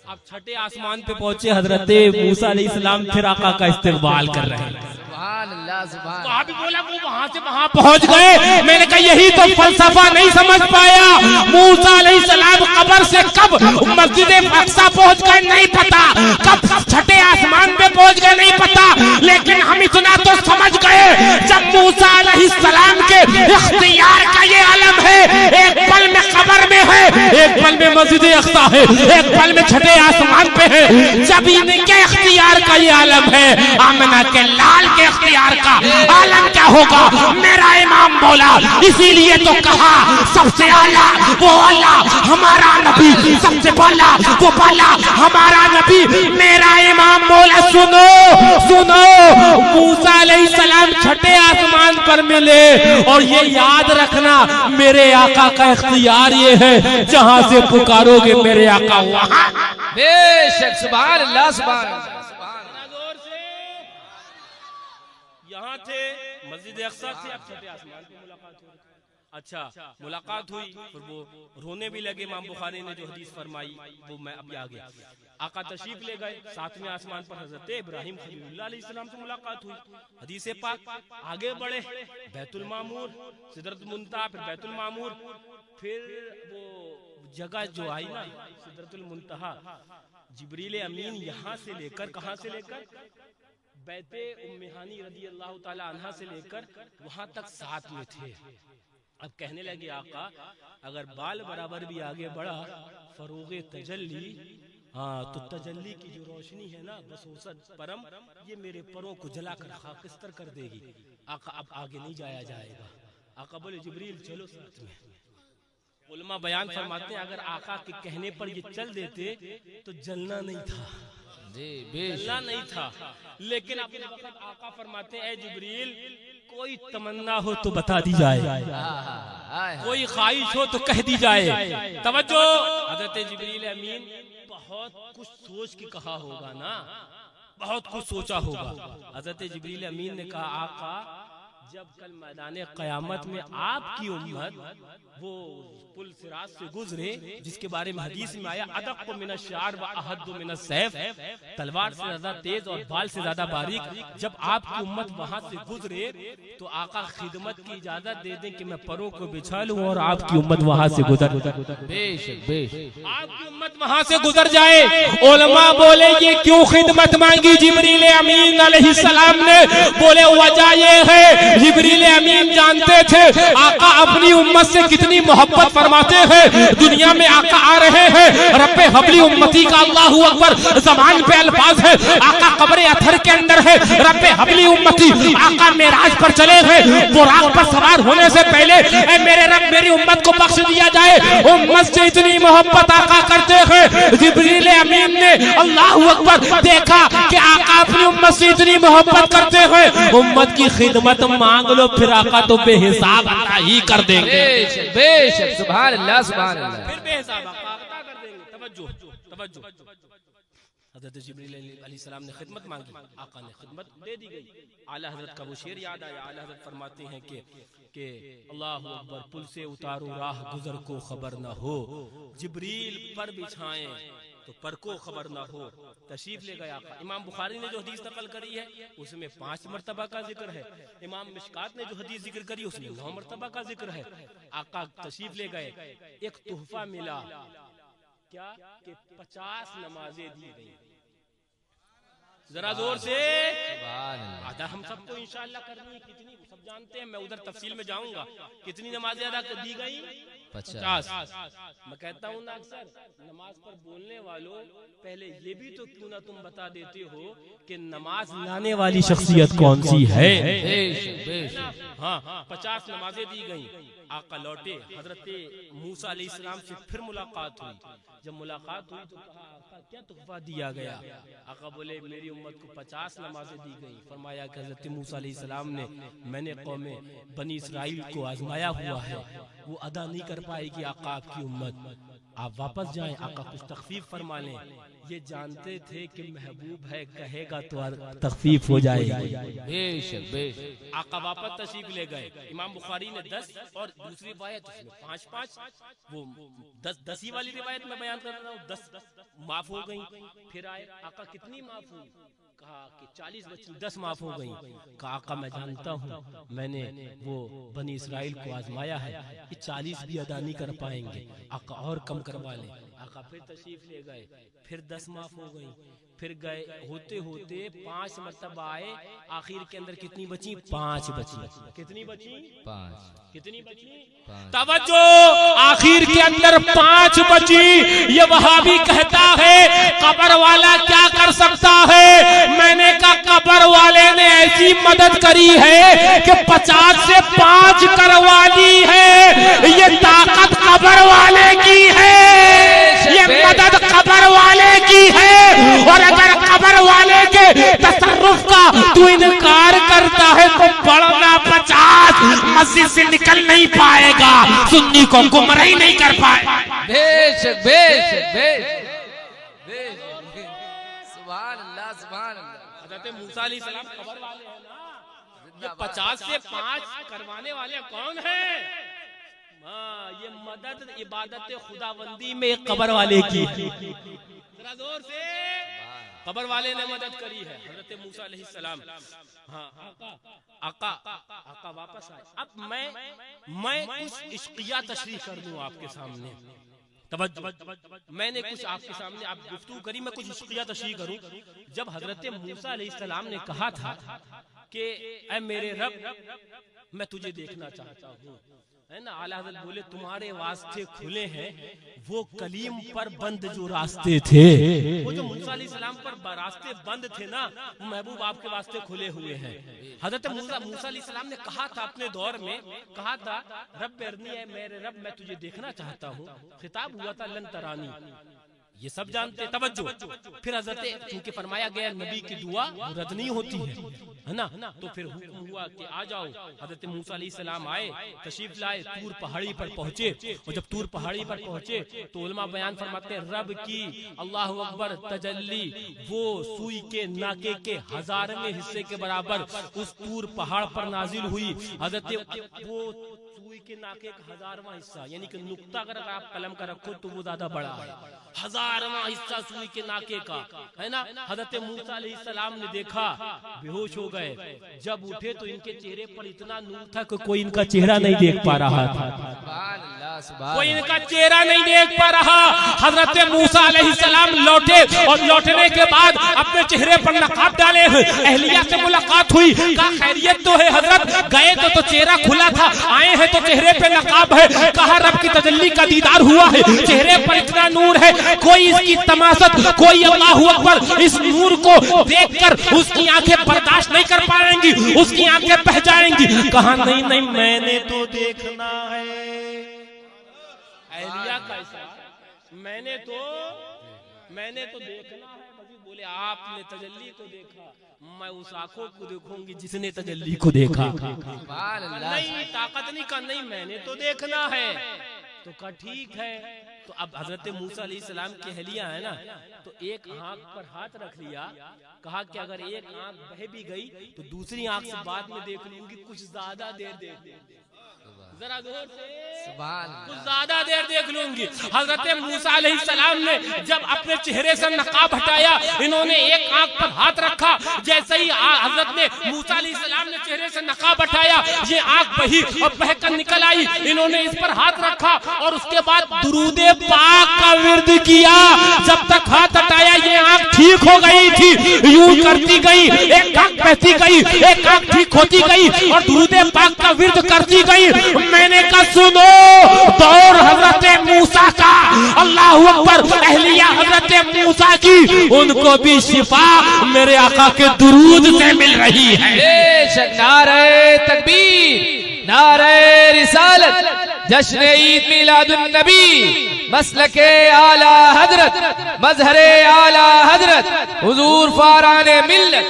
अब छठे आसमान पे पहुंचे हजरत मूसा अलैहिस्सलाम, फिर आका का इस्तकबाल कर रहे हैं। वहाँ भी बोला वो वहाँ से वहाँ पहुँच गए। मैंने कहा यही तो फलसफा नहीं समझ पाया। मूसा अलैहिस्सलाम कब्र से कब मस्जिद अक़सा पहुँच गए नहीं पता, कब छठे आसमान पे पहुँच गए नहीं पता, लेकिन हम इतना तो समझ गए जब मूसा अलैहिस्सलाम के इख्तियार का ये आलम है, एक पल में कब्र में है, एक पल में मस्जिद अक्सा है, एक पल में छठे आसमान पे है। जब इनके इख्तियार का ये आलम है, आमना के लाल के इख्तियार का आलम क्या होगा? मेरा इमाम बोला, इसीलिए तो कहा सबसे आला वो आला हमारा नबी, सबसे बाला वो बाला हमारा नबी। मेरा इमाम बोला, सुनो सुनो, मूसा अलैहिस्सलाम छठे आसमान पर मिले, और ये याद रखना मेरे आका का इख्तियार ये है, जहां से पुकारोगे मेरे आका वहां। बेशक, सुभान अल्लाह, सुभान अल्लाह। यहाँ थे मस्जिद अक्सा से, अब छठे आसमान पे मुलाकात हुई। अच्छा, मुलाकात हुई, फिर वो रोने भी लगे। इमाम बुखारी ने जो हदीस फरमाई वो मैं अभी आ गया। आका तशरीफ ले गए, सातवें आसमान पर हजरत इब्राहिम खलीलुल्लाह अलैहिस्सलाम से मुलाकात हुई। हदीस पाक आगे बढ़े, बैतुल मामूर, सिदरतुल मुंतहा, फिर बैतुल मामूर, फिर वो जगह जो आई ना सिदरतुल मुंतहा, जिब्रील अमीन यहाँ से लेकर, कहाँ से लेकर, बैते उम्मे हानी रदी अल्लाह ताला अन्हा से लेकर वहां तक साथ में थे। अब कहने लगे आका, अगर बाल बराबर भी आगे बढ़ा, फरोगे तजल्ली, हाँ तो तजल्ली की जो रोशनी है ना बसोसत परम, ये मेरे परों को जलाकर खाकिस्तर कर देगी। आका अब आगे नहीं जाया जाएगा। आका बोले, जिब्रील चलो साथ में। उलमा बयान फरमाते हैं, अगर आका के कहने पर ये चल देते तो जलना नहीं था, जलना नहीं था। लेकिन अपने वक्त आका फरमाते हैं, ए जिब्रील, कोई तमन्ना हो तो बता दी जाए, कोई ख्वाहिश हो तो कह दी जाए। तवज्जो, हज़रत जिब्रील अमीन बहुत कुछ सोच के कहा होगा ना, बहुत कुछ सोचा होगा। हज़रत जिब्रील अमीन ने कहा, आका जब कल मैदान क़यामत में आपकी उम्मत वो पुल सिरात से गुजरे, जिसके बारे में हदीस में आया, अदक़्क़ु मिनश शा'r व अहद्दु मिनस सैफ, तलवार से ज्यादा तेज और बाल से ज्यादा बारीक, जब आपकी उम्मत वहां से गुजरे तो आका खिदमत की इजाजत दे दें कि मैं परों को बिछा लूं और आपकी उम्मत वहां से गुजर, आपकी उम्मत वहां से गुजर जाए। उलमा बोले, ये क्यों खिदमत मांगी जिब्रील अमीन अलैहिस्सलाम ने? बोले, वजह ये है, जिब्रील अमीन जानते थे आका अपनी उम्मत से कितनी मोहब्बत फरमाते हैं। दुनिया में आका आ रहे हैं, रब्बे हबली उम्मती का अल्लाहू अकबर ज़बान पे अल्फाज है। आका कब्र अथर के अंदर है, रब्बे हबली उम्मती। आका मेराज पर चले हैं, बुराक पर सवार होने से पहले, ऐ मेरे रब मेरी उम्मत को बख्श दिया जाए। उम्मत से इतनी मोहब्बत आका करते हैं। जिब्रील अमीन ने अल्लाहू अकबर देखा कि आका अपनी उम्मत से इतनी मोहब्बत करते हैं, उम्मत की खिदमत मांग लो, फिर आका तो बेहिसाब अता ही कर देंगे। बेशक, सुभान अल्लाह, सुभान अल्लाह। फिर बेहिसाब अता कर देंगे। तवज्जो, तवज्जो। हज़रत जिब्रील अलैहिस्सलाम ने खिदमत मांगी, आका ने खिदमत दे दी गई। आला हज़रत का वो शेर याद आया। आला हज़रत फरमाते हैं कि अल्लाहु अकबर, पुल से उतारो राह गुजर को खबर न हो, जिब्रील पर बिछाएं तो पर को खबर ना हो। तशरीफ ले गया आका। इमाम बुखारी ने जो हदीस नकल करी है उसमें 5 मरतबा का जिक्र है। इमाम मिशकात ने जो हदीस जिक्र करी उसमें 9 मरतबा का जिक्र है। आका तशरीफ ले गए, एक तोहफा मिला, क्या कि 50 नमाजें दी गई। जरा जोर से अदा हम सबको इंशाअल्लाह करनी है। कितनी सब जानते हैं, मैं उधर तफसील में जाऊंगा। कितनी नमाजें अदा दी गई? 50। मैं कहता हूँ ना, अक्सर नमाज पर बोलने वालों, पहले ये भी तो क्यों ना तुम बता देते हो कि नमाज लाने वाली शख्सियत कौन सी है। हाँ, 50 नमाजें दी गई। आका लौटे, हजरत मूसा अलैहिस्सलाम से फिर मुलाकात हुई। जब मुलाकात हुई तो कहा, आका क्या तोहफा दिया गया? आका बोले, मेरी उम्मत को 50 नमाजें दी गई। फरमाया कि हजरत मूसा अलैहिस्सलाम ने, मैंने कौमे बनी इसराइल को आजमाया हुआ है, वो अदा नहीं कर पाएगी आका आपकी उम्मत, आप वापस जाएं, आका कुछ तखफीफ फरमा लें। ये जानते थे कि महबूब है, कहेगा तो तखफीफ हो जाएगी। बेशक, बेशक। आका वापस तशरीफ ले गए। इमाम बुखारी ने 10 और दूसरी रिवायत उसमें 5-5, वो 10 ही वाली रिवायत में बयान कर रहा हूँ, 10 माफ हो गई। फिर आए, आका कितनी माफ हुई? कहा कि 40 बच्ची 10 माफ हो गई। कहा, आका मैं जानता हूँ, मैंने वो बनी इसराइल को आजमाया है, ये 40 भी अदा नहीं कर पाएंगे, आका और कम करवा ले। आका फिर तशरीफ ले गए, फिर 10 माफ हो गई। फिर गए होते होते 5 मरतबा आए, आखिर के अंदर कितनी बची? 5 बची। कितनी बची? 5। कितनी बची? 5। तवज्जो, आखिर के अंदर 5 बची। ये वहाबी कहता है कब्र वाला क्या कर सकता है? मैंने कहा कब्र वाले ने ऐसी मदद करी है कि 50 से 5 करवा दी है। ये ताकत कब्र वाले की है, ये मदद कब्र वाले की है। और अगर कब्र वाले के तसर्रुफ का तू इनकार करता है तो बढ़ना 50 मस्जिद से निकल नहीं पाएगा, सुन्नी को गुमराही नहीं कर पाएगा। बेशक बेशक बेशक सुभान अल्लाह सुभान अल्लाह। हज़रत मूसा अलैहिस्सलाम कब्र वाले हैं ना, ये 50 से 5 करवाने वाले कौन है? हाँ, ये मदद इबादत खुदाबंदी में कब्र वाले की। जरा जोर से, कब्र वाले ने मदद करी है हज़रत मूसा अलैहिस्सलाम। हाँ, आका वापस आए। अब मैं कुछ इश्किया तशरीह कर दूं आपके सामने। मैंने कुछ आपके सामने आप गुफ्तगू करी, मैं कुछ इश्किया तशरीह करूं। जब हज़रत मूसा अलैहिस्सलाम ने कहा था कि ऐ मेरे रब, मैं तुझे देखना चाहता हूँ, है ना, आला हज़रत बोले तुम्हारे वास्ते खुले हैं वो कलीम पर बंद जो रास्ते थे। वो जो मूसा अलैहिस्सलाम पर रास्ते बंद थे ना, वो महबूब आपके वास्ते खुले हुए हैं। हज़रत मूसा अलैहिस्सलाम ने कहा था अपने दौर में, कहा था रब अरनी, है मेरे रब मैं तुझे देखना चाहता हूँ। खिताब हुआ था लन तरानी, ये सब जानते। तवज्जो, फिर हज़रत चूंकि फरमाया गया नबी की दुआ रद्द नहीं होती है ना, तो फिर हुक्म हुआ कि आ जाओ। हज़रत मूसा अलैहिस्सलाम आए, तशरीफ लाए, तूर पहाड़ी पर पहुंचे। और जब तूर पहाड़ी पर पहुंचे तो उलमा बयान फरमाते हैं रब की अल्लाहु अकबर तजल्ली वो सुई के नाके के 1000वें हिस्से के बराबर उस तूर पहाड़ पर नाजिल हुई। हज़रत वो सुई के नाके का 1000वां हिस्सा, यानी कि नुक्ता अगर आप कलम का रखो तो वो ज्यादा बड़ा है, 1000वां हिस्सा सुई के नाके का, है ना। हज़रत मूसा अलैहिस्सलाम ने देखा, बेहोश हो गए। जब उठे तो इनके चेहरे पर इतना नूर था कि कोई इनका चेहरा नहीं देख पा रहा था, कोई इनका चेहरा नहीं देख पा रहा। हज़रत मूसा अलैहिस्सलाम लौटे और लौटने के बाद अपने चेहरे पर नकाब डाले। अहलिया से मुलाकात हुई, कहा खैरियत तो है हजरत? गए तो चेहरा खुला था, आए हैं तो चेहरे पे नकाब है। कहा रब की तजल्ली का दीदार हुआ है, चेहरे पर इतना नूर है, कोई इसकी तमाशत, कोई अल्लाहु अकबर इस नूर को देखकर उसकी आंखें बर्दाश्त नहीं कर पाएंगी, उसकी आंखें बह जाएंगी। कहा नहीं नहीं मैंने तो देखना है। अहलिया कैसा? मैंने तो देखना है। मजीद बोले आपने तजल्ली को देखा, मैं उस आंखों को देखूंगी जिसने तजल्ली को देखा। नहीं ताकत नहीं का, नहीं मैंने तो देखना है। तो कहा ठीक है। तो अब हज़रत मूसा अलैहिस्सलाम की अहलिया है ना, तो एक आंख पर हाथ रख लिया। कहा कि अगर एक आंख बह भी गई तो दूसरी आंख से बाद में देख लूंगी, कुछ ज्यादा देर देख, जरा जोर से, कुछ ज्यादा देर देख लूंगी। हज़रत मूसा अलैहिस्सलाम ने जब अपने चेहरे से नकाब हटाया, इन्होंने एक आंख पर हाथ रखा। जैसे ही हज़रत ने मूसा अलैहिस्सलाम ने चेहरे से नकाब हटाया, ये आंख बही और बहकर निकल आई। इन्होंने इस पर हाथ रखा और उसके बाद दुरूदे पाक का विर्द किया। जब तक हाथ हटाया ये आंख ठीक हो गई थी, यूं करती गई, एक आंख बहती गई, एक आंख ठीक होती गई और दुरूदे पाक का विर्द करती गई। मैंने कहा सुनो, दौर हज़रत मूसा का, अल्लाहु अकबर, अहलिया हज़रत मूसा की, उनको भी शिफा मेरे आका के दुरूद से मिल रही है। बेशक नारे तकबीर, नारे रिसालत, जश्न ईद मिलादुन नबी, मसलके आला हजरत, मजहरे आला हजरत, हुजूर फाराने मिल्लत।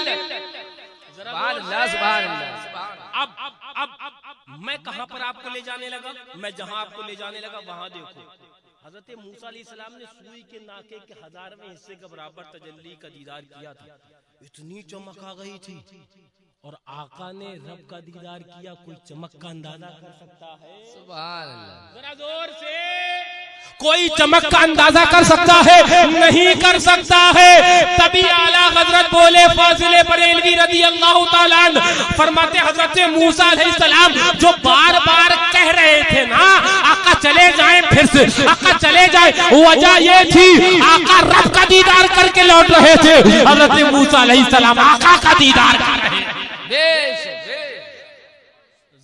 सुभान अल्लाह सुभान अल्लाह। अब मैं कहां पर आपको ले जाने लगा? मैं जहां आपको ले जाने लगा वहां देखो। हज़रत मूसा अलैहिस्सलाम ने सुई के नाके के 1000वें हिस्से के बराबर तजल्ली का दीदार किया था। इतनी चमक आ गई थी और आका ने रब का दीदार किया। कोई चमक का अंदाजा कर सकता है? सुभान अल्लाह। जरा जोर से, कोई चमक का अंदाजा कर सकता है? नहीं कर सकता है। तभी आला हजरत बोले फाजिले बरेलवी रज़ी अल्लाह ताला अन्हु, फरमाते हज़रत मूसा अलैहिस्सलाम जो बार बार कह रहे थे ना आका चले जाएं फिर फिर से आका चले जाए। वजह ये थी आका रब का दीदार करके लौट रहे थे, हजरत मूसा अलैहिस्सलाम आका का दीदार कर रहे थे।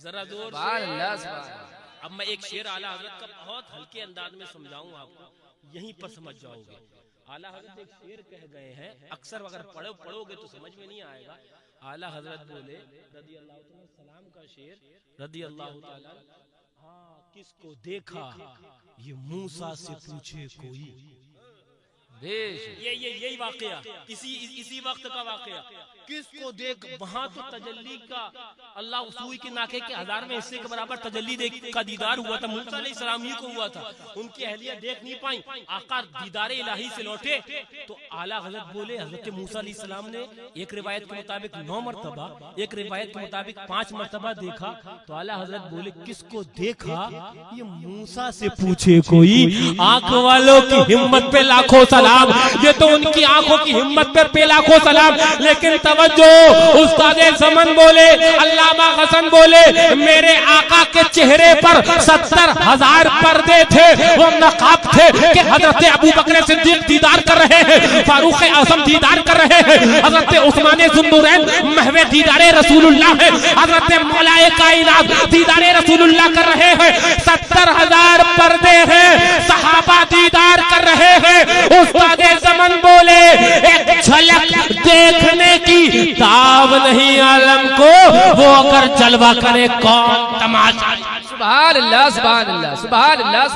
जरा जोर से। अब मैं एक शेर आला हजरत का बहुत हल्के अंदाज में समझाऊं आपको, यहीं पर समझ जाओगे। आला हजरत एक शेर कह गए हैं, अक्सर अगर पढ़ोगे तो समझ में नहीं आएगा। आला हजरत बोले रदी अल्लाह सलाम का शेर, रदी अल्लाह ताला, हाँ किसको देखा ये मूसा से पूछे कोई। यही वाकया इसी वक्त का वाकया। किसको देख, वहां तो तजल्ली का अल्लाह सूई के नाके के 1000वें हिस्से के बराबर तजल्ली का दीदार हुआ था, मूसा अलैहिस्सलाम ही को हुआ था। उनकी अहलिया देख नहीं पाई, आका दीदार इलाही से लौटे तो आला हजरत बोले हजरत मूसा अलैहिस्सलाम ने एक रिवायत के मुताबिक 9 मरतबा, एक रिवायत के मुताबिक 5 मरतबा देखा। तो आला हजरत बोले किसको देखा ये मूसा से पूछे कोई। आंख वालों की हिम्मत पे लाखों सलाम, ये तो उनकी आंखों की हिम्मत पे लाखों सलाम। लेकिन तवज्जो, उस्ताद ज़मन बोले, अल्लामा हसन बोले, मेरे आका के चेहरे पर 70,000 पर्दे थे, वो नकाब थे कि हजरत अबू बकर सिद्दीक दीदार कर रहे हैं, फारूक आजम दीदार कर रहे हैं, हजरत उस्मान ज़ुन्नूरैन महवे दीदारे रसूलुल्लाह है, हजरत मौलाए कायनात दीदारे रसूलुल्लाह कर रहे हैं। 70,000 पर्दे हैं, सहाबा दीदार कर रहे हैं। उस्ताद ज़मन बोले एक झलक देखने की ताब नहीं आलम को, वो अगर जलवा करे कौन तमाशा। सुभान अल्लाह, सुभान अल्लाह, सुभान अल्लाह।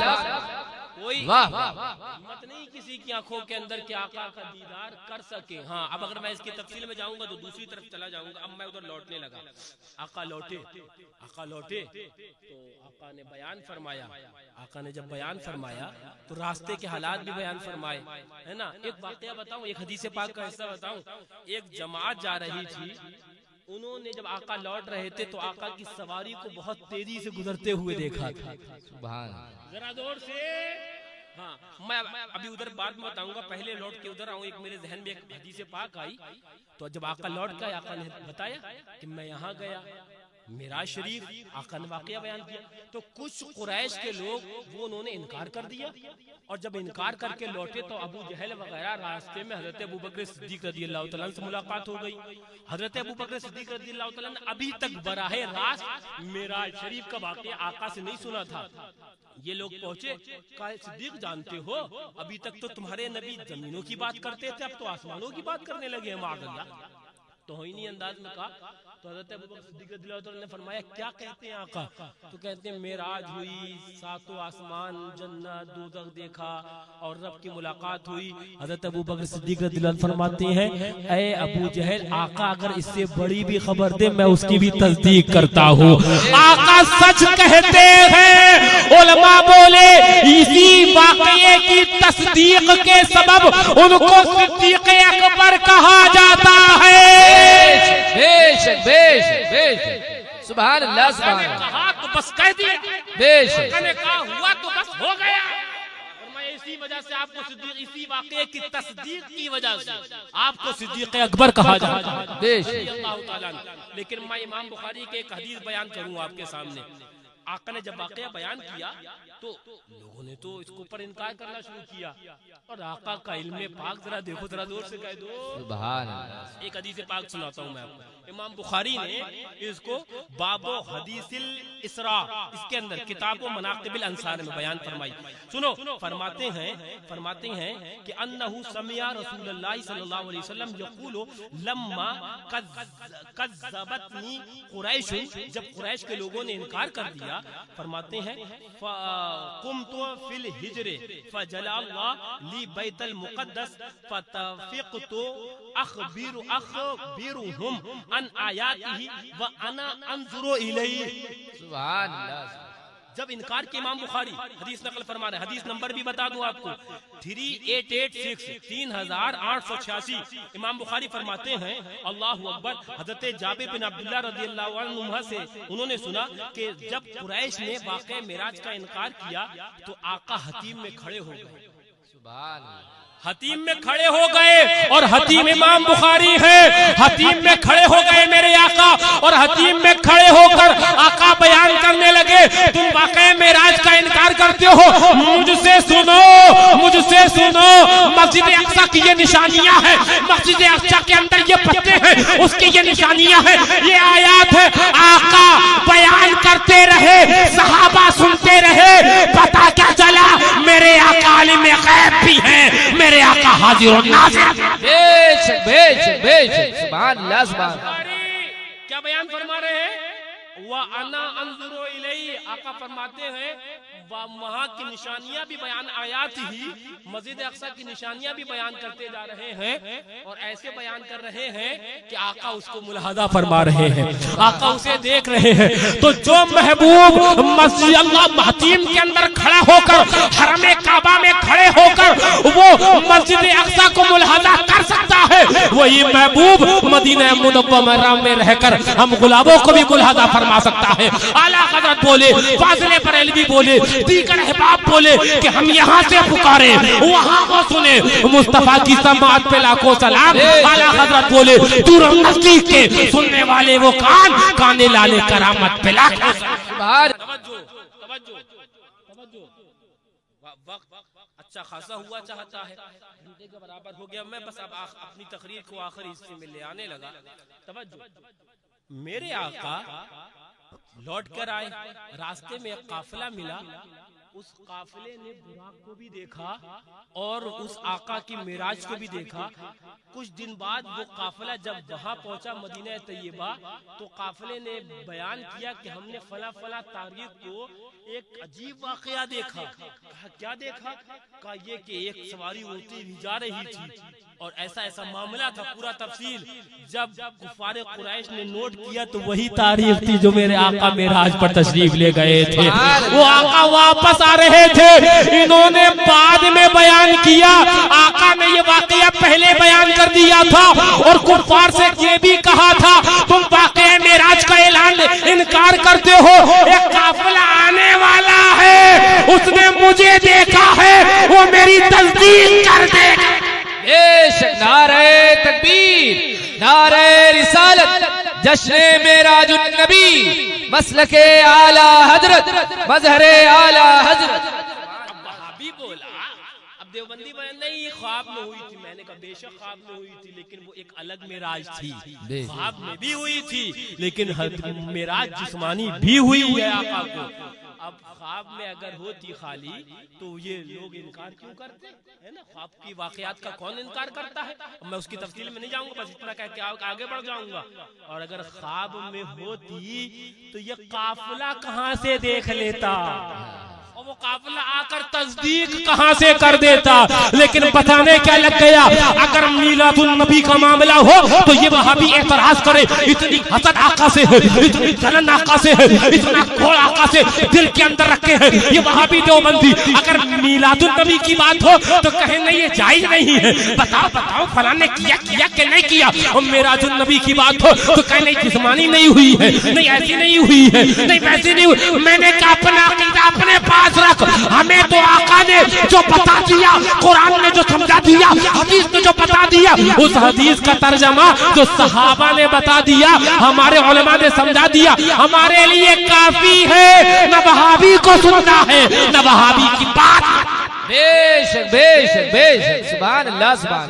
कोई वाह हिम्मत नहीं किसी की आंखों के अंदर के आका का दीदार कर सके। हाँ, अब अगर मैं इसकी तफसील में जाऊंगा तो दूसरी तरफ चला जाऊंगा। अब मैं उधर लौटने लगा। आका लौटे तो आका ने बयान फरमाया। आका ने जब बयान फरमाया तो रास्ते के हालात भी बयान फरमाए, है ना। एक वाकया बताऊं, एक हदीस पाक का हिस्सा बताऊं। एक जमात जा रही थी, उन्होंने जब आका लौट रहे थे तो आका की सवारी को बहुत तेजी से गुजरते हुए देखा था। सुभान, जरा जोर से। हाँ, मैं अभी उधर बाद में बताऊंगा, पहले लौट के उधर आऊं। एक मेरे जहन में एक हदीस पाक आई, तो जब आका लौट गए आका ने बताया कि मैं यहाँ गया, मिराज शरीफ, आका ने वाकया बयान किया। तो कुछ कुरैश के लोग वो उन्होंने इनकार कर दिया, और जब इनकार करके लौटे तो अबू जहल वगैरह रास्ते में हजरत अबू बकर सिद्दीक रज़ियल्लाहु तआला से मुलाकात हो गई। हजरत अबू बकर सिद्दीक रज़ियल्लाहु तआला ने अभी तक बराहे रास्त मिराज शरीफ का वाकया आका से नहीं सुना था। ये लोग पहुंचे, कहा सिद्दीक जानते हो अभी तक तो तुम्हारे नबी जमीनों की बात करते थे, अब तो आसमानों की बात करने लगे हैं माअज़ल्लाह। तो ही अंदाज में कहा तो हज़रत अबू बकर सिद्दीक़ रज़ियल्लाहु तआला ने फरमाया क्या कहते हैं आका? तो कहते हैं मेराज हुई, सातों आसमान जन्नत दोज़ख देखा और रब की मुलाकात हुई। हज़रत अबू बकर सिद्दीक़ रज़ियल्लाहु अन्हु फरमाते हैं ऐ अबू जहल, आका अगर इससे बड़ी भी खबर दे मैं उसकी भी तस्दीक करता हूँ। आका सच कहते हैं। उलमा बोले इसी वाक़ये की तस्दीक के सबब उनको सिद्दीक़ अकबर कहा जाता है। बेशक बेशक बेशक, सुभान अल्लाह, सुभान अल्लाह। कहा तो बस कह दिया, बेशक कहा हुआ तो बस हो गया। और मैं इसी वजह से आपको सिद्दीक, इसी वाक़ये की तस्दीक की वजह से आपको सिद्दीक़ अकबर कहा जाता है। बेशक। लेकिन मैं इमाम बुखारी के एक हदीस बयान करूँ आपके सामने। आका ने जब वाक़या बयान किया तो लोगों ने तो इसके ऊपर इनकार करना शुरू किया, और आका का इल्मे पाक जरा देखो, जरा जोर से कह दो सुभान अल्लाह। एक हदीस पाक सुनाता हूँ मैं आपको। इमाम बुखारी ने इसको बाबो हदीसिल इसरा, इसके अंदर किताबो मनाक़िबिल अंसार में बयान फरमाई। सुनो, फरमाते हैं कि अन्नहु समिया रसूलुल्लाह सल्लल्लाहु अलैहि वसल्लम यक़ूलु लम्मा कज़्ज़बतनी कुरैश, जब कुरैश के लोगों ने इनकार कर दिया, फरमाते हैं कुमतु फिल हिजरे फजलाल्लाह ली बैतल मुक़द्दस फतफ़िक़तु अख़बिरुहुम अन आयातिही व अना अंजुरु इलैहि। सुभान अल्लाह। जब इनकार के इमाम बुखारी हदीस नकल फरमा रहे, हदीस नंबर भी बता दूं आपको 3886 इमाम बुखारी फरमाते हैं अल्लाहु अकबर। हजरत जाबिर बिन अब्दुल्लाह रज़ियल्लाहु अन्हु से उन्होंने सुना कि जब कुरैश ने वाक़या मिराज का इनकार किया तो आका हतीम में खड़े हो गए। सुभान अल्लाह। हतीम में खड़े हो गए, और हतीम इमाम बुखारी है। हतीम में खड़े हो गए मेरे आका, और हतीम में खड़े होकर आका बयान करने लगे तुम वाक़या मेराज का इनकार इनकार करते हो, मुझसे सुनो, मुझसे सुनो। मस्जिद अक्सा की ये निशानियां हैं, मस्जिद अक्सा के अंदर ये पत्ते हैं, उसकी ये निशानियां हैं, ये आयात है। आका बयान करते रहे, सहाबा सुनते रहे, पता क्या चला? मेरे आका आलिम गैब भी हैं, मेरे आका हाजिर और नाज़िर। बेशक बेशक बेशक, सुभान अल्लाह सुभान। क्या बयान फरमा रहे हैं? वह अना अंजुरो इलैहि, आका फरमाते हैं वहां की निशानियां भी बयान, आयात ही मस्जिद अक्सा की निशानियां भी बयान करते जा रहे हैं, और ऐसे बयान कर रहे हैं कि आका उसको मुलाहजा फरमा रहे हैं, आका उसे देख रहे हैं। तो जो महबूब मस्जिद अल्लाह हतीम के अंदर खड़ा होकर, हरमे काबा में खड़े होकर वो मस्जिद अक्सा को मुलाहजा कर सकता है, वही महबूब मदीना मुनव्वरा में रहकर हम गुलाबों को भी मुलाहजा फरमा सकता है। आला हज़रत बोले, फाज़िले बरेलवी बोले, दीगर अहबाब बोले कि हम यहाँ से पुकारे, वहाँ को सुने। मुस्तफा की समाअत पे लाखों सलाम। आला हज़रत बोले, दूर नज़दीक के सुनने वाले वो कान, काने लाले करामत पे लाखों सलाम। वक्त अच्छा खासा हुआ चाहता है, घंटे के बराबर हो गया। मैं बस अब अपनी तकरीर को आखिरी हिस्से में ले आने लगा। तवज्जो, मेरे आका लौट कर आए, रास्ते में एक काफिला मिला, उस काफिले ने बुराक को भी देखा और उस आका की मिराज को भी देखा। कुछ दिन बाद वो काफिला जब वहां पहुंचा मदीना तैयबा, तो काफिले ने बयान किया कि हमने फला फला तारीख को एक अजीब वाकया देखा। कहा क्या देखा? कहा ये कि एक सवारी उड़ती हुई जा रही थी और ऐसा ऐसा मामला था, पूरा तफसील। जब कुफारे कुरैश ने नोट किया तो वही तारीख थी जो मेरे आका मेराज पर तशरीफ ले गए थे। वो आका वापस आ रहे थे, इन्होंने बाद में बयान किया। आका ने ये वाकया पहले बयान कर दिया था और कुफार से ये भी कहा था तुम वाकया मेराज का ऐलान इनकार करते हो, एक काफिला आने वाला है, उसने मुझे देखा है, वो मेरी तस्दीक कर देगा। बेशक, नारे तकबीर, नारे रिसालत, जश्ने मेराजुन नबी, मसलके आला हजरत, मजहरे आला हजरत। अब वहाबी बोला, अब देवबंदी बयान नहीं, ख्वाब में हुई थी। मैंने कहा बेशक ख्वाब में हुई थी, लेकिन वो एक अलग मेराज थी। ख्वाब में भी हुई थी, लेकिन मेराज जिस्मानी भी हुई है आका को। अब ख्वाब में अगर होती खाली तो ये लोग इनकार क्यों करते है ना? ख्वाब की वाकयात का कौन इनकार करता है? मैं उसकी तफसील में नहीं जाऊंगा, बस इतना कह के आगे बढ़ जाऊंगा। और अगर ख्वाब में होती तो ये काफिला कहां से देख लेता और वो काफिला आकर तस्दीक कहां से कर देता? लेकिन बताने क्या लग गया, अगर मीलादुन नबी का मामला हो तो ये वहाबी एतराज करे, इतनी हसद आका से है, इतनी जलन आका से है, इतना घोड़ आका से दिल के अंदर रखे हैं ये वहाबी देवबंदी। अगर मीलादुन नबी की बात हो तो कहे नहीं ये जायज नहीं है। बताओ बताओ फलां ने किया किया कि नहीं किया। और मेराजुन नबी की बात हो तो कहे नहीं जिस्मानी नहीं हुई है, नहीं ऐसी नहीं हुई है, नहीं वैसी नहीं हुई। मैंने कहा अपना अकीदा अपने पास रख, हमें तो आका ने जो बता दिया, कुरान ने जो समझा दिया, हदीस ने जो बता दिया, उस हदीस का तर्जमा जो सहाबा ने बता दिया, हमारे उलमा ने समझा दिया, हमारे लिए काफी है। न वहाबी को सुनना है न वहाबी की बात। बेशक बेशक बेशक, सुभान अल्लाह सुभान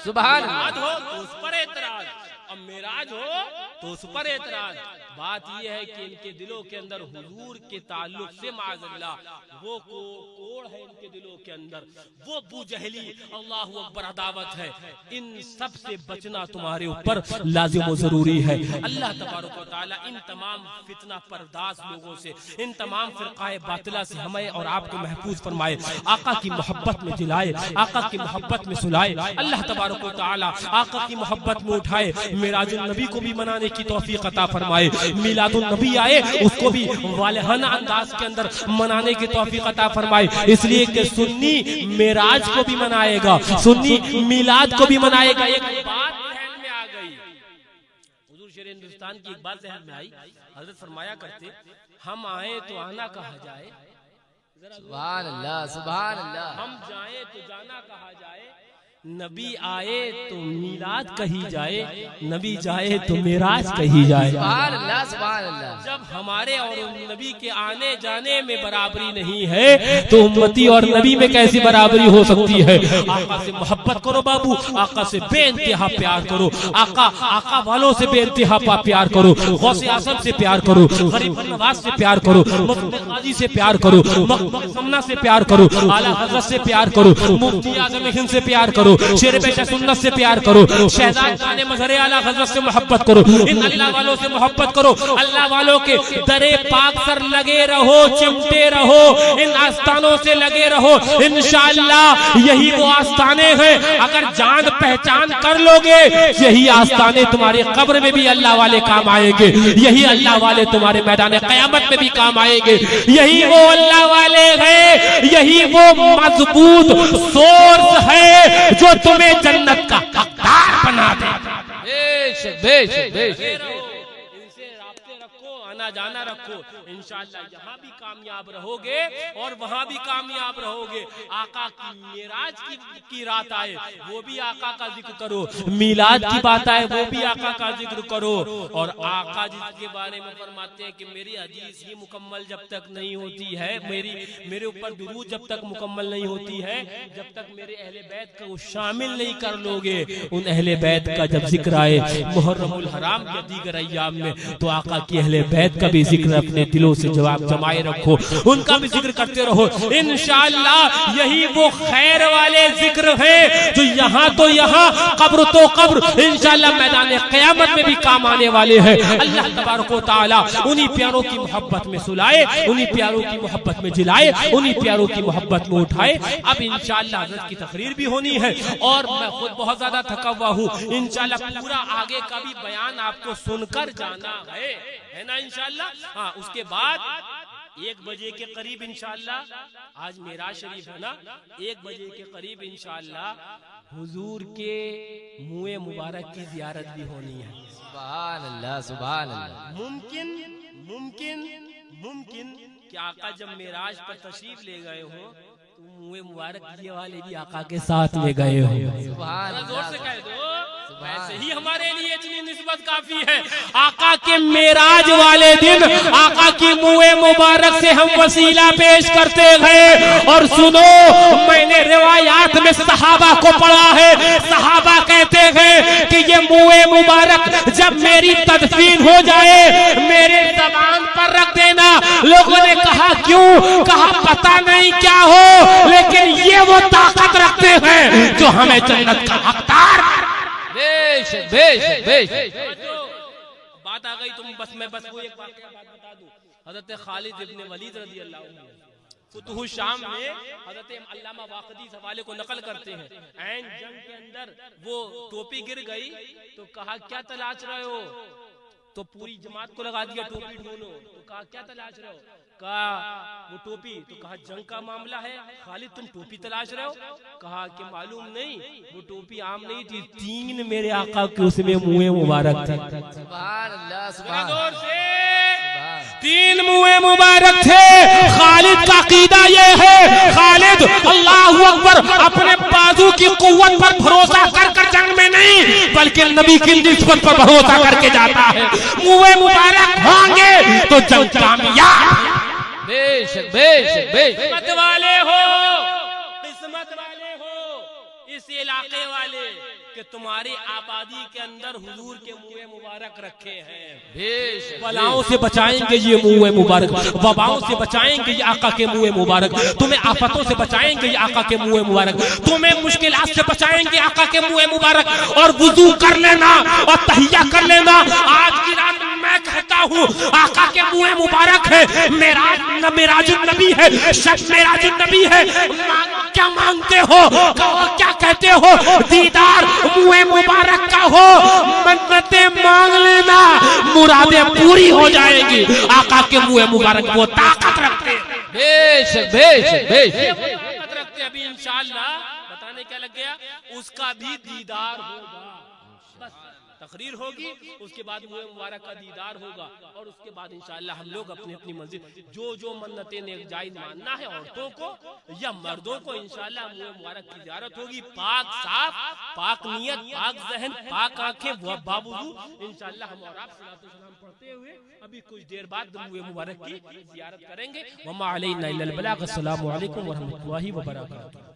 सुभान अल्लाह। हो तो उस पर एतराज, अब मेराज हो तो उस पर एतराज। बात यह है कि इनके दिलों के अंदर हुजूर के ताल्लुक से माज़अल्लाह वो कोड़ है इनके दिलों के अंदर, वो बूजहली अल्लाहु अकबर अदावत है। इन सब से बचना तुम्हारे ऊपर लाजिम व जरूरी है। अल्लाह तबारक व तआला इन तमाम फितना परदास लोगों से, इन तमाम फिरकाए बातिला से हमें और आपको महफूज फरमाए, आका की मोहब्बत में जिलाए, आका की मोहब्बत में सुलाए। अल्लाह तबारक व तआला आका की मोहब्बत में उठाए, मेराजुन नबी को भी मनाने की तौफीक अता फरमाए। मिलादुन नबी आए उसको भी वालहाना अंदाज के अंदर मनाने की तौफीक अता फरमाए, इसलिए कि सुन्नी मेराज को भी मनाएगा, सुन्नी मिलाद को भी मनाएगा। एक बात ध्यान में आ गई, हुजूर शेर हिंदुस्तान की एक बात ध्यान में आई। हजरत फरमाया करते हम आए तो आना कहा जाए, सुभान अल्लाह सुभान अल्लाह। हम जाए तो जाना कहा जाए, नबी आए तो मीलाद कही जाए, नबी जाए तो मेराज कही जाए। सुभान अल्लाह, सुभान अल्लाह। जब हमारे और नबी के आने जाने में बराबरी नहीं है तो उम्मती और नबी में कैसी बराबरी हो सकती है। आका से मोहब्बत करो बाबू, आका से बेइंतहा प्यार करो, आका वालों से बेइंतहा प्यार करो, गौसे आज़म से प्यार करो, गरीब नवाज से प्यार करो, मुफ्ती काजी से प्यार करो, मकसमना से प्यार करो, आला हज़रत से प्यार करो, मुफ्ती आज़म हिंद से प्यार करो, शेर पेशा सुन्नत से प्यार करो, शहजाद खाने मजहरे आला हज़रत से मोहब्बत करो, इन अल्लाह वालों से मोहब्बत करो। अल्लाह वालों के दरे पाक सर लगे रहो, चिमटे रहो, इन आस्थानों से लगे रहो। इंशाअल्लाह यही वो आस्थाने हैं, अगर जान पहचान कर लोगे यही आस्थाने तुम्हारे कब्र में भी अल्लाह वाले काम आएंगे, यही अल्लाह वाले तुम्हारे मैदान क़यामत में भी काम आएंगे। यही वो अल्लाह वाले हैं, यही वो मजबूत सोर्स है जो तुम्हें जन्नत का हकदार बना दे। बेशक बेशक बेशक। इनसे राब्ते रखो, आना जाना रखो, इंशाअल्लाह यहाँ भी कामयाब रहोगे और वहाँ भी कामयाब रहोगे। आका की मेराज की रात आए वो भी आका का जिक्र करो, मीलाद की बात आए वो भी आका का जिक्र करो। और आका जिसके बारे में फरमाते हैं कि मेरी हदीस ही मुकम्मल जब तक नहीं होती है, मेरे ऊपर दुरूद जब तक मुकम्मल नहीं होती है, जब तक मेरे अहले बैत को शामिल नहीं कर लोगे। उन अहले बैत का जब जिक्र आए मुहर्रमुल हराम के दीगर अय्याम में तो आका की अहले बैत का भी जिक्र अपने दिलों से जवाब जमाए रखो, उनका भी जिक्र करते रहो। इंशाअल्लाह यही वो खैर वाले जिक्र हैं जो यहाँ तो यहाँ कब्र तो कब्र इंशाअल्लाह मैदान क़यामत में भी काम आने वाले हैं। अल्लाह तबारक व तआला उन्हीं प्यारों की मोहब्बत में सुलाए, उन्हीं प्यारों की मोहब्बत में जिलाए, उन्हीं प्यारों की मोहब्बत में उठाए। अब इंशाअल्लाह हज़रत की तकरीर भी होनी है और मैं खुद बहुत ज्यादा थका हुआ हूँ। इंशाअल्लाह पूरा आगे का भी बयान आपको सुनकर जाना है ना इंशाअल्लाह। हाँ, उसके बाद 1 बजे के करीब इंशाअल्लाह, आज मेराज शरीफ है ना, 1 बजे के करीब इंशाअल्लाह हुजूर के मुए मुबारक की जियारत भी होनी है। सुभान अल्लाह, सुभान अल्लाह। मुमकिन कि आका जब मेराज पर तशरीफ ले गए हो तो मुए मुबारक ये वाले भी आका के साथ ले गए हो। सुभान जोर अल्लाह। से कह दो, वैसे ही हमारे लिए इतनी निस्बत काफी है। आका के मेराज वाले दिन आका की मुए मुबारक से हम वसीला पेश करते गए। और सुनो, मैंने रिवायात में सहाबा को पढ़ा है, सहाबा कहते हैं कि ये मुए मुबारक जब मेरी तदफीन हो जाए मेरे ज़बान पर रख देना। लोगों ने कहा क्यों? कहा पता नहीं क्या हो, लेकिन ये वो ताकत रखते हैं जो हमें जन्नत का हकदार। बेशक बेशक बेशक। बात आ गई, मैं बस वो एक बात बता दूं। हज़रत खालिद इब्न वलीद रज़ी अल्लाह अन्हु फुतुह शाम में हज़रत अल्लामा वाक़दी इस हवाले को नकल करते हैं। ऐन जंग के अंदर वो टोपी गिर गई तो कहा क्या तलाश रहे हो? तो पूरी जमात को लगा दिया टोपी ढूंढो। तो कहा क्या तलाश रहे हो? कहा वो टोपी। तो कहा जंग का मामला है, खालिद तुम टोपी तलाश रहे हो? कहा कि मालूम नहीं, वो टोपी आम नहीं थी, 3 मेरे आका के उसमें मुँह मुबारक थे। सुभान अल्लाह, सुभान जोर से अल्लाह। 3 मुँह मुबारक थे। खालिद का कीदा ये है, खालिद अल्लाहु अकबर अपने बाजू की कुव्वत पर भरोसा कर जंग में नहीं बल्कि नबी की निस्बत पर भरोसा करके जाता है। मुँह मुबारक होंगे तो जंग कामयाब। बेशक बेशक बेशक। किस्मत वाले हो, किस्मत वाले हो इस इलाके वाले कि तुम्हारी आबादी के अंदर हुजूर के मुँह मुबारक रखे हैं। बेशक। बलाओं से बचाएंगे ये मुँह मुबारक, वबाओं से बचाएंगे ये आका के मुँह मुबारक, तुम्हें आफतों से बचाएंगे ये आका के मुँह मुबारक, तुम्हें मुश्किलात से बचाएंगे आका के मुँह मुबारक। और वुजू कर लेना और तहिया कर लेना। आज की रात मैं कहता हूँ आका के मुँह मुबारक है, मेराजुन नबी है, शब मेराजुन नबी है। क्या मांगते हो? कहो क्या कहते हो? दीदार मुँह मुबारक का हो, मन्नतें मांग लेना, मुरादें पूरी हो जाएगी। आका के मुँह मुबारक वो ताकत रखते हैं। बेशक बेशक बेशक। ताकत रखते अभी इंशाअल्लाह बताने क्या लग गया, उसका भी दीदार होगा। बस तकरीर होगी, उसके बाद मुँह मुबारक का दीदार होगा और उसके बाद इंशाअल्लाह हम लोग अपनी अपनी मंजिल जो जो मन्नतें नेकजायज मानना है औरतों को या मर्दों को इंशाअल्लाह मुँह मुबारक की ज़ियारत होगी। पाक साफ, पाक नियत, पाक जहन, पाक आंखें, बावजूद इंशाअल्लाह हम और आप सलातो सलाम पढ़ते हुए अभी कुछ देर बाद मुँह मुबारक की ज़ियारत करेंगे। वमा अलैना इल्लल बलाग। अस्सलामु अलैकुम व रहमतुल्लाहि व बरकातुहू।